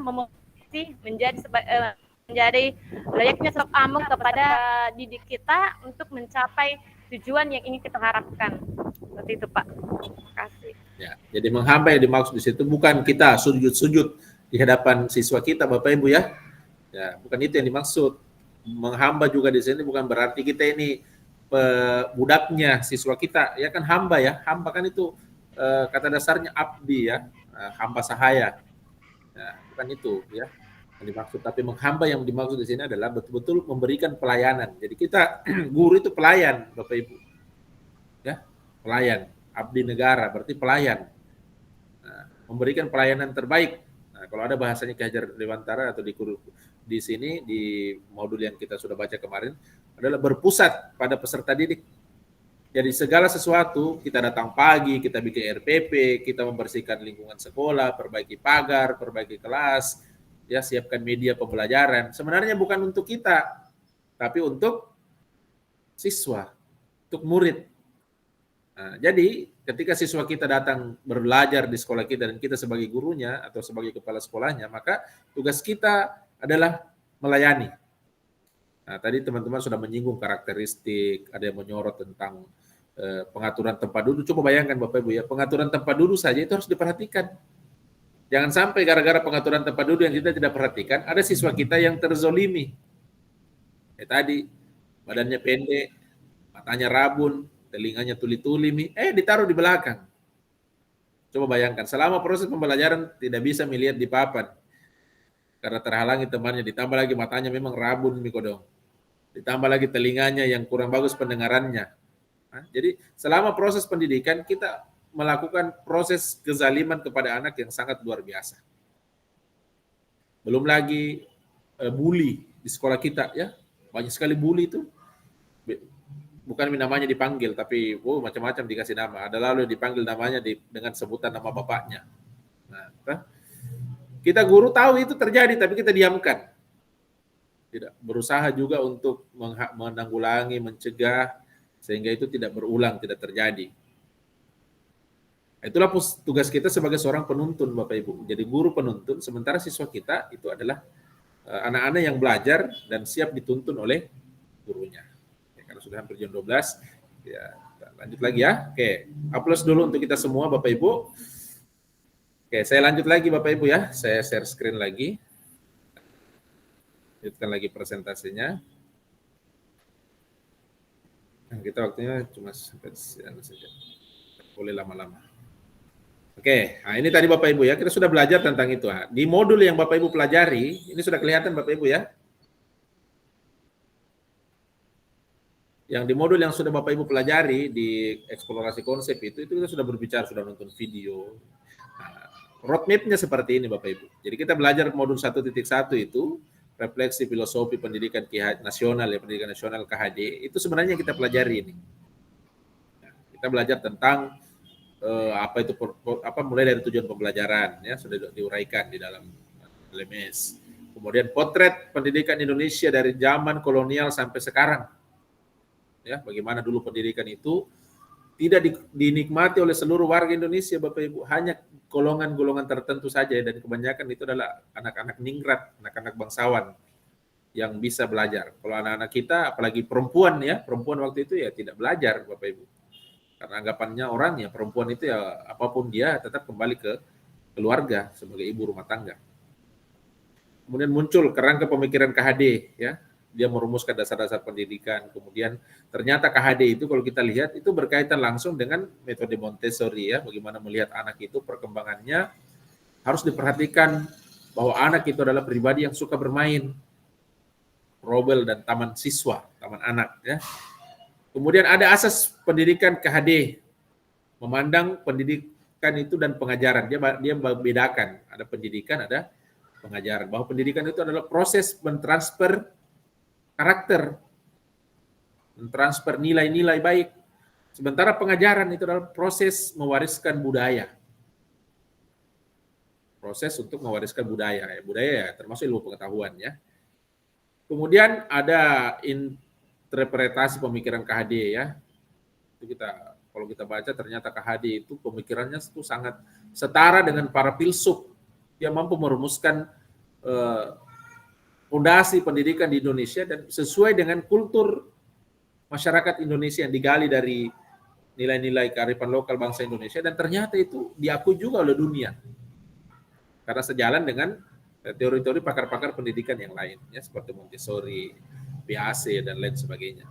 menjadi layaknya serap amung kepada didik kita untuk mencapai tujuan yang ingin kita harapkan. Seperti itu Pak. Terima kasih. Ya, jadi menghamba yang dimaksud di situ bukan kita sujud-sujud di hadapan siswa kita Bapak Ibu ya. Ya, bukan itu yang dimaksud. Menghamba juga di sini bukan berarti kita ini budaknya siswa kita, ya kan hamba ya. Hamba kan itu kata dasarnya abdi ya, hamba sahaya. Nah, bukan itu ya yang dimaksud, tapi menghamba yang dimaksud di sini adalah betul-betul memberikan pelayanan. Jadi kita guru itu pelayan Bapak Ibu. Ya, pelayan, abdi negara berarti pelayan. Nah, memberikan pelayanan terbaik. Nah, kalau ada bahasanya Ki Hajar Dewantara atau di di sini di modul yang kita sudah baca kemarin adalah berpusat pada peserta didik. Jadi segala sesuatu kita datang pagi, kita bikin RPP, kita membersihkan lingkungan sekolah, perbaiki pagar, perbaiki kelas, ya siapkan media pembelajaran. Sebenarnya bukan untuk kita, tapi untuk siswa, untuk murid. Nah, jadi ketika siswa kita datang belajar di sekolah kita dan kita sebagai gurunya atau sebagai kepala sekolahnya, maka tugas kita adalah melayani. Nah, tadi teman-teman sudah menyinggung karakteristik, ada yang menyorot tentang pengaturan tempat duduk. Coba bayangkan Bapak Ibu ya, pengaturan tempat duduk saja itu harus diperhatikan. Jangan sampai gara-gara pengaturan tempat duduk yang kita tidak perhatikan, ada siswa kita yang terzolimi. Tadi, badannya pendek, matanya rabun, telinganya tuli-tuli, ditaruh di belakang. Coba bayangkan, selama proses pembelajaran tidak bisa melihat di papan. Karena terhalangi temannya, ditambah lagi matanya memang rabun, Mikodong. Ditambah lagi telinganya yang kurang bagus pendengarannya. Nah, jadi selama proses pendidikan kita melakukan proses kezaliman kepada anak yang sangat luar biasa. Belum lagi bully di sekolah kita ya, banyak sekali bully itu. Bukan namanya dipanggil, tapi macam-macam dikasih nama. Ada lalu dipanggil namanya dengan sebutan nama bapaknya. Nah, kita guru tahu itu terjadi, tapi kita diamkan. Tidak berusaha juga untuk menanggulangi, mencegah, sehingga itu tidak berulang, tidak terjadi. Itulah tugas kita sebagai seorang penuntun, Bapak Ibu. Jadi guru penuntun, sementara siswa kita itu adalah anak-anak yang belajar dan siap dituntun oleh gurunya. Ya, karena sudah hampir jam 12, ya lanjut lagi ya. Oke, aplaus dulu untuk kita semua, Bapak Ibu. Oke, saya lanjut lagi Bapak Ibu ya. Saya share screen lagi. Lanjutkan lagi presentasinya. Kita waktunya cuma sampai siang saja. Boleh lama-lama. Oke, nah ini tadi Bapak Ibu ya, kita sudah belajar tentang itu. Di modul yang Bapak Ibu pelajari, ini sudah kelihatan Bapak Ibu ya. Yang di modul yang sudah Bapak Ibu pelajari di eksplorasi konsep itu kita sudah berbicara, sudah nonton video. Nah, roadmap-nya seperti ini Bapak Ibu. Jadi kita belajar modul 1.1 itu, refleksi filosofi pendidikan nasional ya, pendidikan nasional KHD, itu sebenarnya kita pelajari ini. Nah, kita belajar tentang mulai dari tujuan pembelajaran ya, sudah diuraikan di dalam LMS. Kemudian potret pendidikan Indonesia dari zaman kolonial sampai sekarang. Ya, bagaimana dulu pendidikan itu tidak dinikmati oleh seluruh warga Indonesia Bapak Ibu, hanya golongan-golongan tertentu saja, dan kebanyakan itu adalah anak-anak ningrat, anak-anak bangsawan yang bisa belajar. Kalau anak-anak kita, apalagi perempuan ya, perempuan waktu itu ya tidak belajar Bapak Ibu. Karena anggapannya orang ya perempuan itu ya apapun dia tetap kembali ke keluarga sebagai ibu rumah tangga. Kemudian muncul kerangka pemikiran KHD ya. Dia merumuskan dasar-dasar pendidikan. Kemudian ternyata KHD itu kalau kita lihat itu berkaitan langsung dengan metode Montessori ya, bagaimana melihat anak itu perkembangannya harus diperhatikan bahwa anak itu adalah pribadi yang suka bermain. Robel dan taman siswa, taman anak ya. Kemudian ada asas pendidikan KHD, memandang pendidikan itu dan pengajaran. Dia membedakan, ada pendidikan, ada pengajaran. Bahwa pendidikan itu adalah proses mentransfer karakter, mentransfer nilai-nilai baik. Sementara pengajaran itu adalah proses mewariskan budaya. Proses untuk mewariskan budaya. Budaya ya, termasuk ilmu pengetahuan ya. Kemudian ada interpretasi pemikiran KHD ya. Itu kalau kita baca ternyata KHD itu pemikirannya itu sangat setara dengan para filsuf. Dia mampu merumuskan fondasi pendidikan di Indonesia dan sesuai dengan kultur masyarakat Indonesia yang digali dari nilai-nilai kearifan lokal bangsa Indonesia, dan ternyata itu diakui juga oleh dunia. Karena sejalan dengan teori-teori pakar-pakar pendidikan yang lain ya, seperti Montessori, PAC dan lain sebagainya.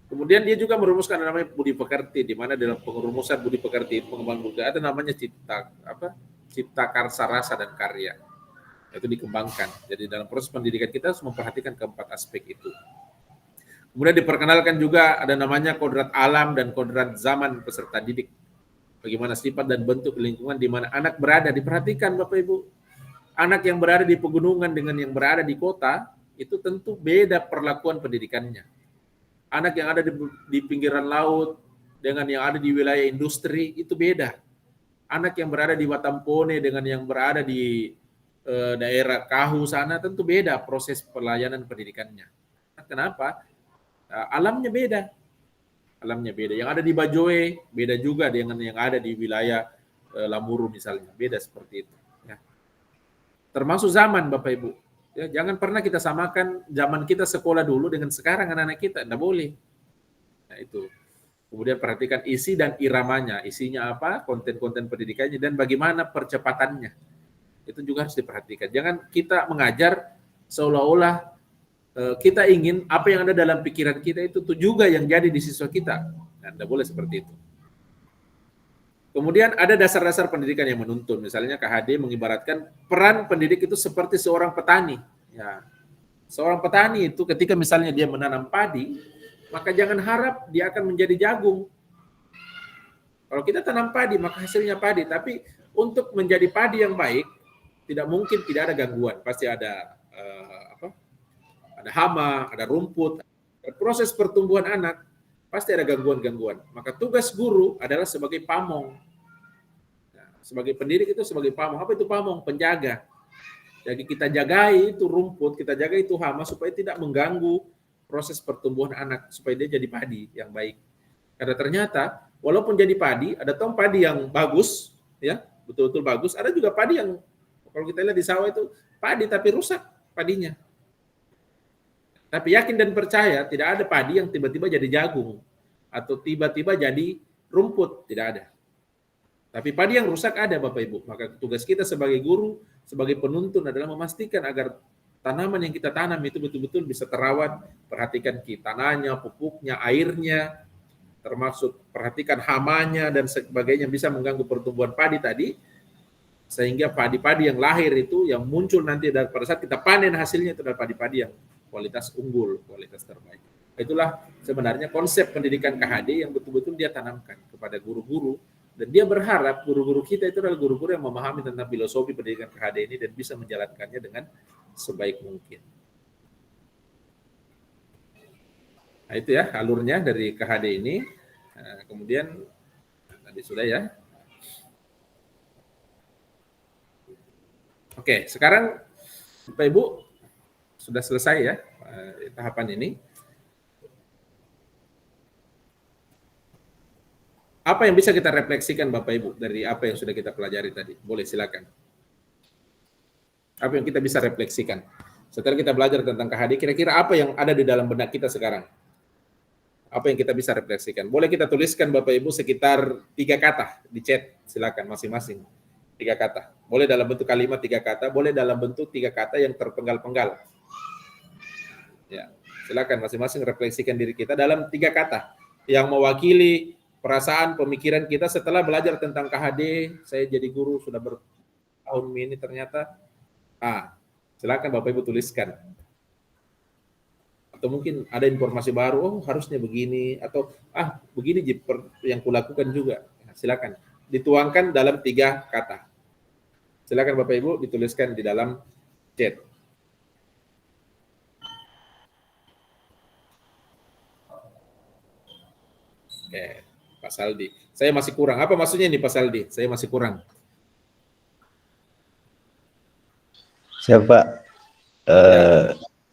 Kemudian dia juga merumuskan namanya budi pekerti, di mana dalam pengrumusan budi pekerti pengembangan budaya ada namanya cipta karsa rasa dan karya. Itu dikembangkan. Jadi dalam proses pendidikan kita harus memperhatikan keempat aspek itu. Kemudian diperkenalkan juga ada namanya kodrat alam dan kodrat zaman peserta didik. Bagaimana sifat dan bentuk lingkungan di mana anak berada diperhatikan Bapak Ibu. anak yang berada di pegunungan dengan yang berada di kota, itu tentu beda perlakuan pendidikannya. Anak yang ada di pinggiran laut dengan yang ada di wilayah industri, itu beda. Anak yang berada di Watampone dengan yang berada di daerah Kahu sana, tentu beda proses pelayanan pendidikannya. Kenapa? Alamnya beda. Alamnya beda. Yang ada di Bajoe, beda juga dengan yang ada di wilayah Lamuru misalnya. Beda seperti itu. Ya. Termasuk zaman Bapak Ibu. Ya, jangan pernah kita samakan zaman kita sekolah dulu dengan sekarang anak-anak kita. Tidak boleh. Nah, itu. Kemudian perhatikan isi dan iramanya. Isinya apa, konten-konten pendidikannya, dan bagaimana percepatannya. Itu juga harus diperhatikan. Jangan kita mengajar seolah-olah kita ingin apa yang ada dalam pikiran kita itu juga yang jadi di siswa kita. Nah, tidak boleh seperti itu. Kemudian ada dasar-dasar pendidikan yang menuntun. Misalnya KHD mengibaratkan peran pendidik itu seperti seorang petani. Ya. Seorang petani itu ketika misalnya dia menanam padi, maka jangan harap dia akan menjadi jagung. Kalau kita tanam padi, maka hasilnya padi. Tapi untuk menjadi padi yang baik, tidak mungkin tidak ada gangguan. Pasti ada ada hama, ada rumput. Proses pertumbuhan anak pasti ada gangguan-gangguan. Maka tugas guru adalah sebagai pamong. Nah, sebagai pendidik itu sebagai pamong. Apa itu pamong? Penjaga. Jadi kita jagai itu rumput, kita jaga itu hama supaya tidak mengganggu proses pertumbuhan anak, supaya dia jadi padi yang baik. Karena ternyata walaupun jadi padi, ada padi yang bagus, ya betul-betul bagus. Ada juga padi yang kalau kita lihat di sawah itu padi tapi rusak padinya. Tapi yakin dan percaya tidak ada padi yang tiba-tiba jadi jagung atau tiba-tiba jadi rumput, tidak ada. Tapi padi yang rusak ada Bapak Ibu. Maka tugas kita sebagai guru, sebagai penuntun adalah memastikan agar tanaman yang kita tanam itu betul-betul bisa terawat, perhatikan tanahnya, pupuknya, airnya, termasuk perhatikan hamanya dan sebagainya bisa mengganggu pertumbuhan padi tadi, sehingga padi-padi yang lahir itu yang muncul nanti pada saat kita panen hasilnya itu adalah padi-padi yang kualitas unggul, kualitas terbaik. Itulah sebenarnya konsep pendidikan KHD yang betul-betul dia tanamkan kepada guru-guru, dan dia berharap guru-guru kita itu adalah guru-guru yang memahami tentang filosofi pendidikan KHD ini dan bisa menjalankannya dengan sebaik mungkin. Nah, itu ya alurnya dari KHD ini. Nah, kemudian tadi sudah ya. Oke, sekarang Bapak Ibu sudah selesai ya tahapan ini. Apa yang bisa kita refleksikan Bapak Ibu dari apa yang sudah kita pelajari tadi? Boleh silakan. Apa yang kita bisa refleksikan? Setelah kita belajar tentang KHD, kira-kira apa yang ada di dalam benak kita sekarang? Apa yang kita bisa refleksikan? Boleh kita tuliskan Bapak Ibu sekitar 3 kata di chat, silakan masing-masing. 3 kata. Boleh dalam bentuk kalimat 3 kata, boleh dalam bentuk 3 kata yang terpenggal-penggal. Ya, silakan masing-masing refleksikan diri kita dalam 3 kata yang mewakili perasaan, pemikiran kita setelah belajar tentang KHD. Saya jadi guru sudah bertahun ini ternyata. Silakan Bapak Ibu tuliskan. Atau mungkin ada informasi baru, oh harusnya begini, atau begini yang kulakukan juga. Silakan dituangkan dalam 3 kata. Silakan Bapak Ibu dituliskan di dalam chat. Oke, Pak Saldi. Saya masih kurang. Apa maksudnya nih Pak Saldi? Saya masih kurang. Siapa?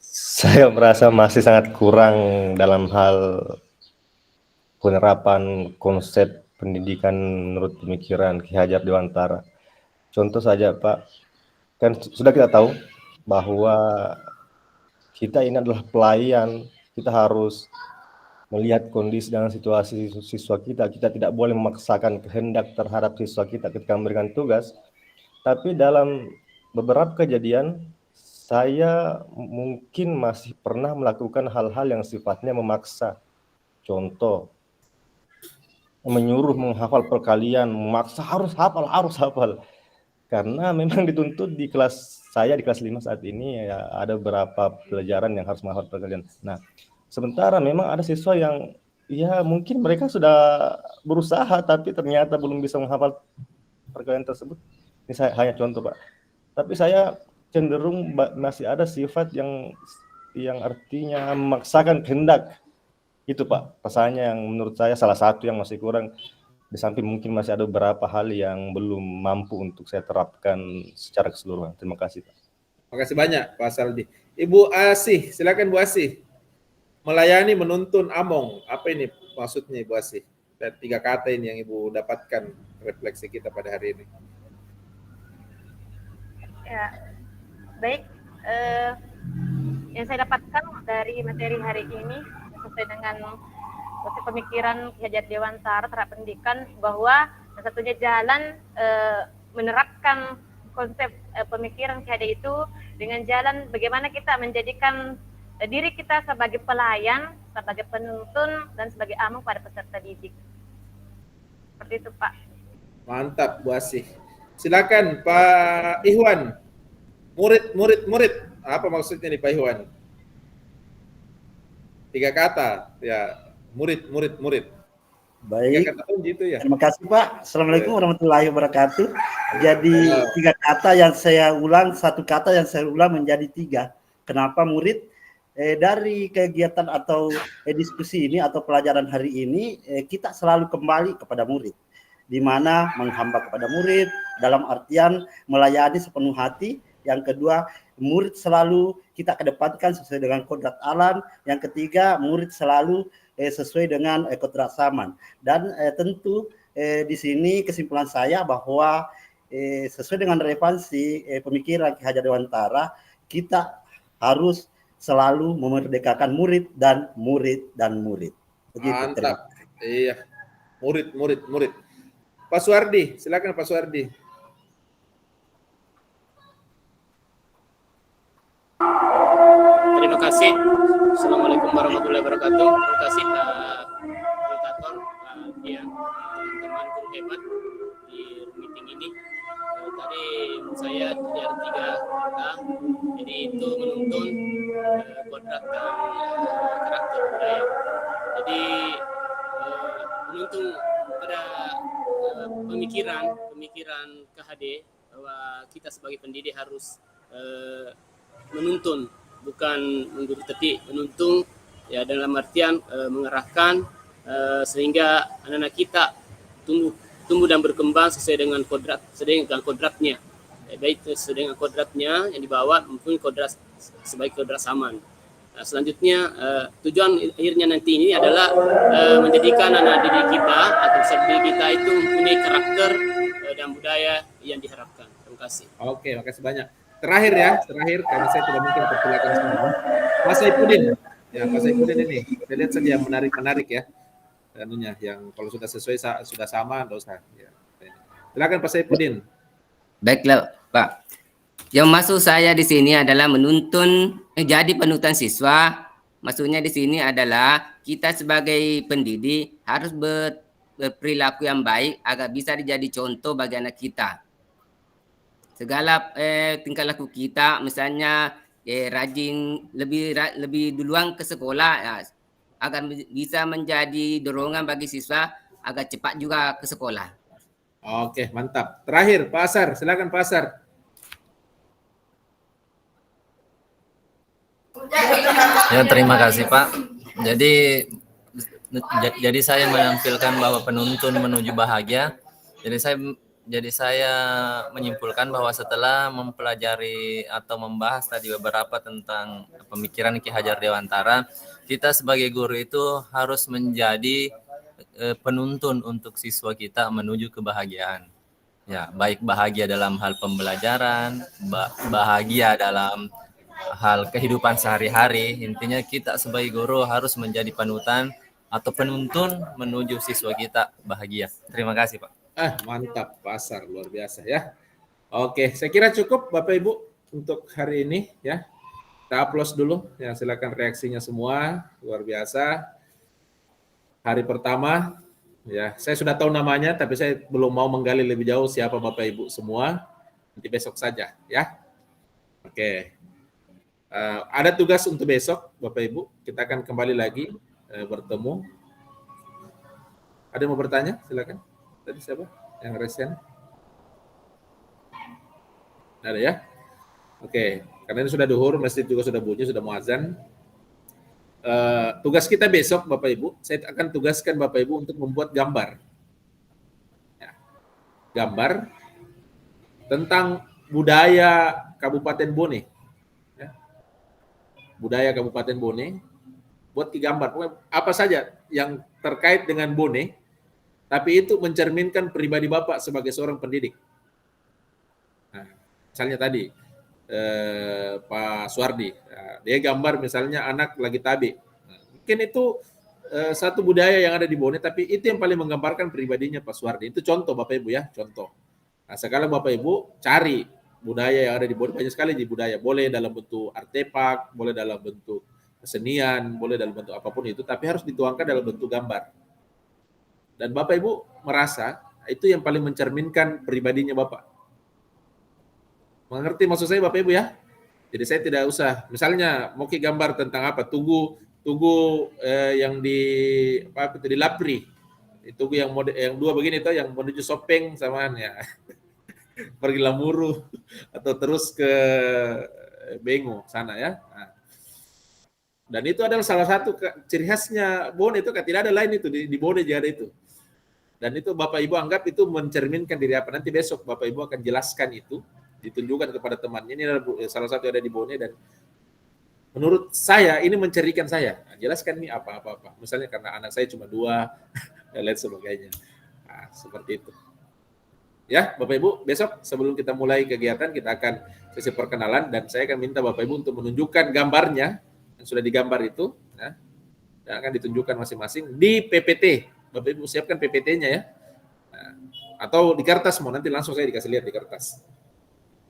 Saya merasa masih sangat kurang dalam hal penerapan konsep pendidikan menurut pemikiran Ki Hajar Dewantara. Contoh saja Pak, kan sudah kita tahu bahwa kita ini adalah pelayan, kita harus melihat kondisi dan situasi siswa kita. Kita tidak boleh memaksakan kehendak terhadap siswa kita ketika memberikan tugas. Tapi dalam beberapa kejadian, saya mungkin masih pernah melakukan hal-hal yang sifatnya memaksa. Contoh, menyuruh menghafal perkalian, memaksa harus hafal. Karena memang dituntut di kelas saya, di kelas 5 saat ini, ya, ada beberapa pelajaran yang harus menghafal perkalian. Nah, sementara memang ada siswa yang ya mungkin mereka sudah berusaha tapi ternyata belum bisa menghafal perkalian tersebut. Ini saya hanya contoh Pak. Tapi saya cenderung masih ada sifat yang artinya memaksakan kehendak. Itu Pak, pesannya yang menurut saya salah satu yang masih kurang. Di samping mungkin masih ada beberapa hal yang belum mampu untuk saya terapkan secara keseluruhan. Terima kasih Pak. Terima kasih banyak Pak Saldi. Ibu Asih, silakan Bu Asih. Melayani, menuntun, among. Apa ini maksudnya Ibu Asih? Dan 3 kata ini yang Ibu dapatkan refleksi kita pada hari ini. Ya, baik. Yang saya dapatkan dari materi hari ini sesuai dengan pemikiran Ki Hajar Dewantara terhadap pendidikan, bahwa salah satunya jalan menerapkan konsep pemikiran Ki Hajar itu dengan jalan bagaimana kita menjadikan diri kita sebagai pelayan, sebagai penuntun, dan sebagai among pada peserta didik. Seperti itu Pak. Mantap Bu Asih. Silakan Pak Ihwan. Murid. Apa maksudnya nih Pak Ihwan? 3 kata. Ya, murid. Baik. 3 kata pun gitu ya. Terima kasih Pak. Assalamualaikum warahmatullahi wabarakatuh. Jadi 3 kata yang saya ulang, 1 kata yang saya ulang menjadi 3. Kenapa murid? Dari kegiatan atau diskusi ini atau pelajaran hari ini, kita selalu kembali kepada murid, di mana menghamba kepada murid dalam artian melayani sepenuh hati. Yang kedua, murid selalu kita kedepankan sesuai dengan kodrat alam. Yang ketiga, murid selalu sesuai dengan kodrat zaman. Dan tentu di sini kesimpulan saya bahwa sesuai dengan relevansi pemikiran Ki Hajar Dewantara, kita harus selalu memerdekakan murid. Begitu. Mantap. Iya. Murid. Pak Suardi, silakan Pak Suardi. Terima kasih. Assalamualaikum warahmatullahi wabarakatuh. Terima kasih fasilitator, dia teman-teman guru hebat di meeting ini. Tadi saya ada 3 kata, jadi itu menuntun, kodrat, dan karakter budaya. Jadi menuntun pada pemikiran KHD bahwa kita sebagai pendidik harus menuntun, bukan mengguru tetik, menuntun ya, dalam artian mengarahkan sehingga anak-anak kita tumbuh dan berkembang sesuai dengan kodratnya, baik sesuai dengan kodratnya yang dibawa maupun kodrat sebagai kodrat zaman. Nah, selanjutnya tujuan akhirnya nanti ini adalah menjadikan anak didik kita atau peserta didik kita itu mempunyai karakter dan budaya yang diharapkan. Terima kasih. Oke, makasih banyak. Terakhir karena saya tidak mungkin persilakan semua. Mas Saipudin. Ya, Mas Saipudin ini. Kita lihat saja yang menarik ya. Anunya yang kalau sudah sesuai sudah sama enggak usah. Ya. Silakan Pak Saipudin. Baiklah, Pak. Yang maksud saya di sini adalah menuntun jadi penuntun siswa. Maksudnya di sini adalah kita sebagai pendidik harus berperilaku yang baik agar bisa dijadi contoh bagi anak kita. Segala tingkah laku kita, misalnya rajin lebih duluan ke sekolah ya, agar bisa menjadi dorongan bagi siswa agar cepat juga ke sekolah. Oke, mantap. Terakhir, Pak Asar, silakan Pak Asar. Ya, terima kasih Pak. Jadi saya menampilkan bahwa penuntun menuju bahagia. Jadi saya menyimpulkan bahwa setelah mempelajari atau membahas tadi beberapa tentang pemikiran Ki Hajar Dewantara, kita sebagai guru itu harus menjadi penuntun untuk siswa kita menuju kebahagiaan. Ya, baik bahagia dalam hal pembelajaran, bahagia dalam hal kehidupan sehari-hari. Intinya kita sebagai guru harus menjadi panutan atau penuntun menuju siswa kita bahagia. Terima kasih Pak. Mantap Pak Asar, luar biasa ya. Oke, saya kira cukup Bapak Ibu untuk hari ini ya. Kita aplaus dulu ya, silakan reaksinya semua, luar biasa. Hari pertama ya, saya sudah tahu namanya tapi saya belum mau menggali lebih jauh siapa Bapak Ibu semua. Nanti besok saja ya. Oke. Ada tugas untuk besok Bapak Ibu, kita akan kembali lagi bertemu. Ada yang mau bertanya? Silakan. Tadi siapa yang resen? Ada ya? Oke, karena ini sudah duhur, masjid juga sudah bunyi, sudah mau azan. Tugas kita besok, Bapak Ibu, saya akan tugaskan Bapak Ibu untuk membuat gambar. Ya. Gambar tentang budaya Kabupaten Bone. Ya. Budaya Kabupaten Bone, buat gambar. Apa saja yang terkait dengan Bone, tapi itu mencerminkan pribadi Bapak sebagai seorang pendidik. Nah, misalnya tadi, Pak Suwardi, dia gambar misalnya anak lagi tabe. Mungkin itu satu budaya yang ada di Bone, tapi itu yang paling menggambarkan pribadinya Pak Suwardi. Itu contoh Bapak Ibu ya, contoh. Nah, sekarang Bapak Ibu cari budaya yang ada di Bone, banyak sekali di budaya. Boleh dalam bentuk artefak, boleh dalam bentuk kesenian, boleh dalam bentuk apapun itu, tapi harus dituangkan dalam bentuk gambar. Dan Bapak Ibu merasa itu yang paling mencerminkan pribadinya Bapak. Mengerti maksud saya Bapak Ibu ya? Jadi saya tidak usah, misalnya mau gambar tentang apa, tugu yang di apa itu di Lapri, tugu yang dua begini itu yang menuju Sopeng samaan ya, pergi Lamuru atau terus ke Bengo sana ya. Nah, dan itu adalah salah satu ciri khasnya Bone itu, tidak ada lain itu di Bone juga ada itu. Dan itu Bapak Ibu anggap itu mencerminkan diri apa. Nanti besok Bapak Ibu akan jelaskan itu, ditunjukkan kepada temannya. Ini adalah salah satu yang ada di Bone dan menurut saya ini mencerikan saya. Nah, jelaskan ini apa-apa. Misalnya karena anak saya cuma 2 dan lain sebagainya. Nah, seperti itu. Ya, Bapak Ibu, besok sebelum kita mulai kegiatan kita akan sesi perkenalan dan saya akan minta Bapak Ibu untuk menunjukkan gambarnya yang sudah digambar itu, ya, dan akan ditunjukkan masing-masing di PPT. Bapak Ibu siapkan PPT-nya ya. Nah, atau di kertas mau nanti langsung saya dikasih lihat di kertas.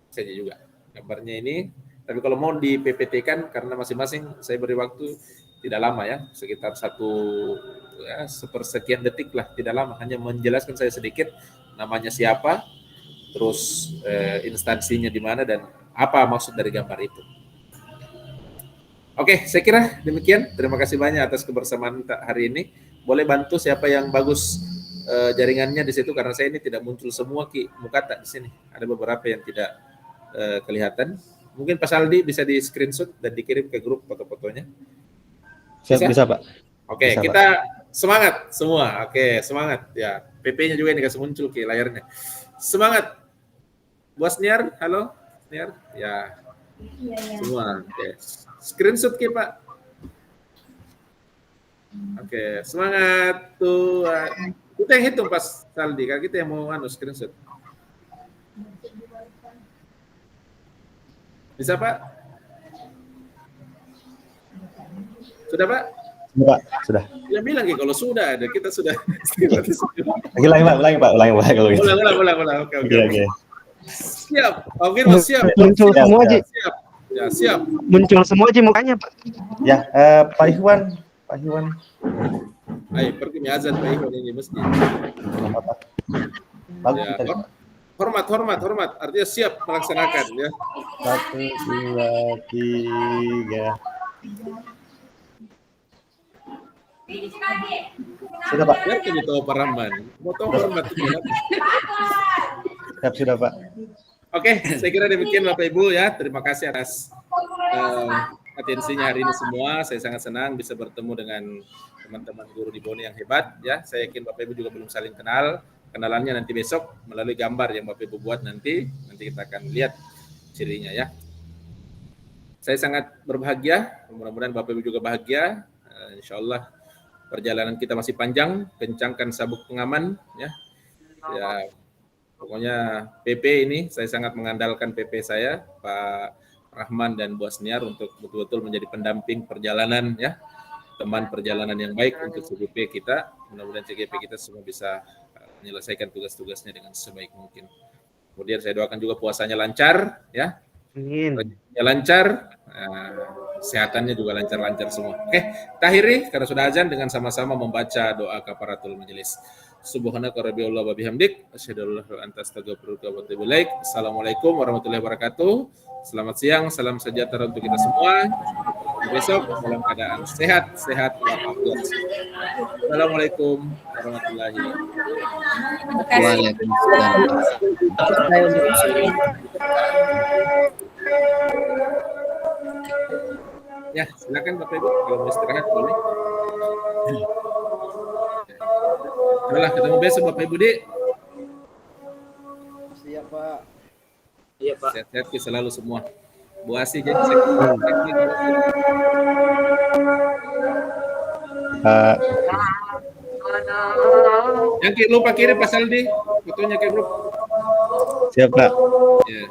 Saja juga gambarnya ini. Tapi kalau mau di PPT kan karena masing-masing saya beri waktu tidak lama ya, sekitar sepersekian detik lah, tidak lama, hanya menjelaskan saya sedikit namanya siapa, terus instansinya di mana dan apa maksud dari gambar itu. Oke, saya kira demikian. Terima kasih banyak atas kebersamaan hari ini. Boleh bantu siapa yang bagus jaringannya di situ karena saya ini tidak muncul semua muka tak di sini. Ada beberapa yang tidak kelihatan. Mungkin Pak Saldi bisa di screenshot dan dikirim ke grup foto-fotonya. Bisa Pak. Oke, bisa, kita Pak. Semangat semua. Oke, semangat ya. PP-nya juga ini kasih muncul ke layarnya. Semangat. Bos Niar, halo Niar. Ya. Semua. Oke. Screenshot ke Pak. Oke, semangat tuh. Kita yang hitung Pas Saldi, kan kita yang mau screenshot. Bisa Pak? Sudah Pak? Sudah Pak, sudah. Yang bilang kalau sudah ada, kita sudah. Ulangi Pak. Ulang. Oke. Siap. Oke, Mas siap. Muncul semua aja. Siap. Ya, siap. Muncul semua aja mukanya, Pak. Ya, Pak Ikhwan. Ayo, pergi azan Pak Ikhwan ini mesti. Ya, hormat. Artinya siap melaksanakan ya. 1, 2, 3. Sudah Pak. Biar kita tahu Pak Rahman. Mau tahu hormat itu. Siap sudah Pak. Oke, saya kira demikian Bapak Ibu ya. Terima kasih atas atensinya hari ini semua. Saya sangat senang bisa bertemu dengan teman-teman guru di Bone yang hebat ya. Saya yakin Bapak Ibu juga belum saling kenal. Kenalannya nanti besok melalui gambar yang Bapak Ibu buat nanti kita akan lihat cirinya ya. Saya sangat berbahagia. Mudah-mudahan Bapak Ibu juga bahagia. Insya Allah perjalanan kita masih panjang. Kencangkan sabuk pengaman ya. Ya. Pokoknya PP ini saya sangat mengandalkan PP saya Pak Rahman dan Bu Asniar untuk betul-betul menjadi pendamping perjalanan ya, teman perjalanan yang baik untuk CGP kita. Mudah-mudahan CGP kita semua bisa menyelesaikan tugas-tugasnya dengan sebaik mungkin. Kemudian saya doakan juga puasanya lancar ya. Amin. Lancar, kesehatannya juga lancar-lancar semua. Oke, kita akhiri karena sudah azan dengan sama-sama membaca doa kafaratul majelis. Subhanaka rabbiyallah wa bihamdik asyhadu an la ilaha illa anta astaghfiruka wa atubu ilaik. Assalamualaikum warahmatullahi wabarakatuh. Selamat siang, salam sejahtera untuk kita semua. besok dalam keadaan sehat walafiat. Assalamualaikum warahmatullahi wabarakatuh. Ya, silakan Bapak Ibu kalau mau istirahat boleh. Udah, ketemu besok Bapak Ibu Dik. Siap Pak. Iya Pak. Sehat-sehat selalu semua. Bu Asi jadi yang lupa kirim pasal di fotonya ke grup. Siap Pak. Ya.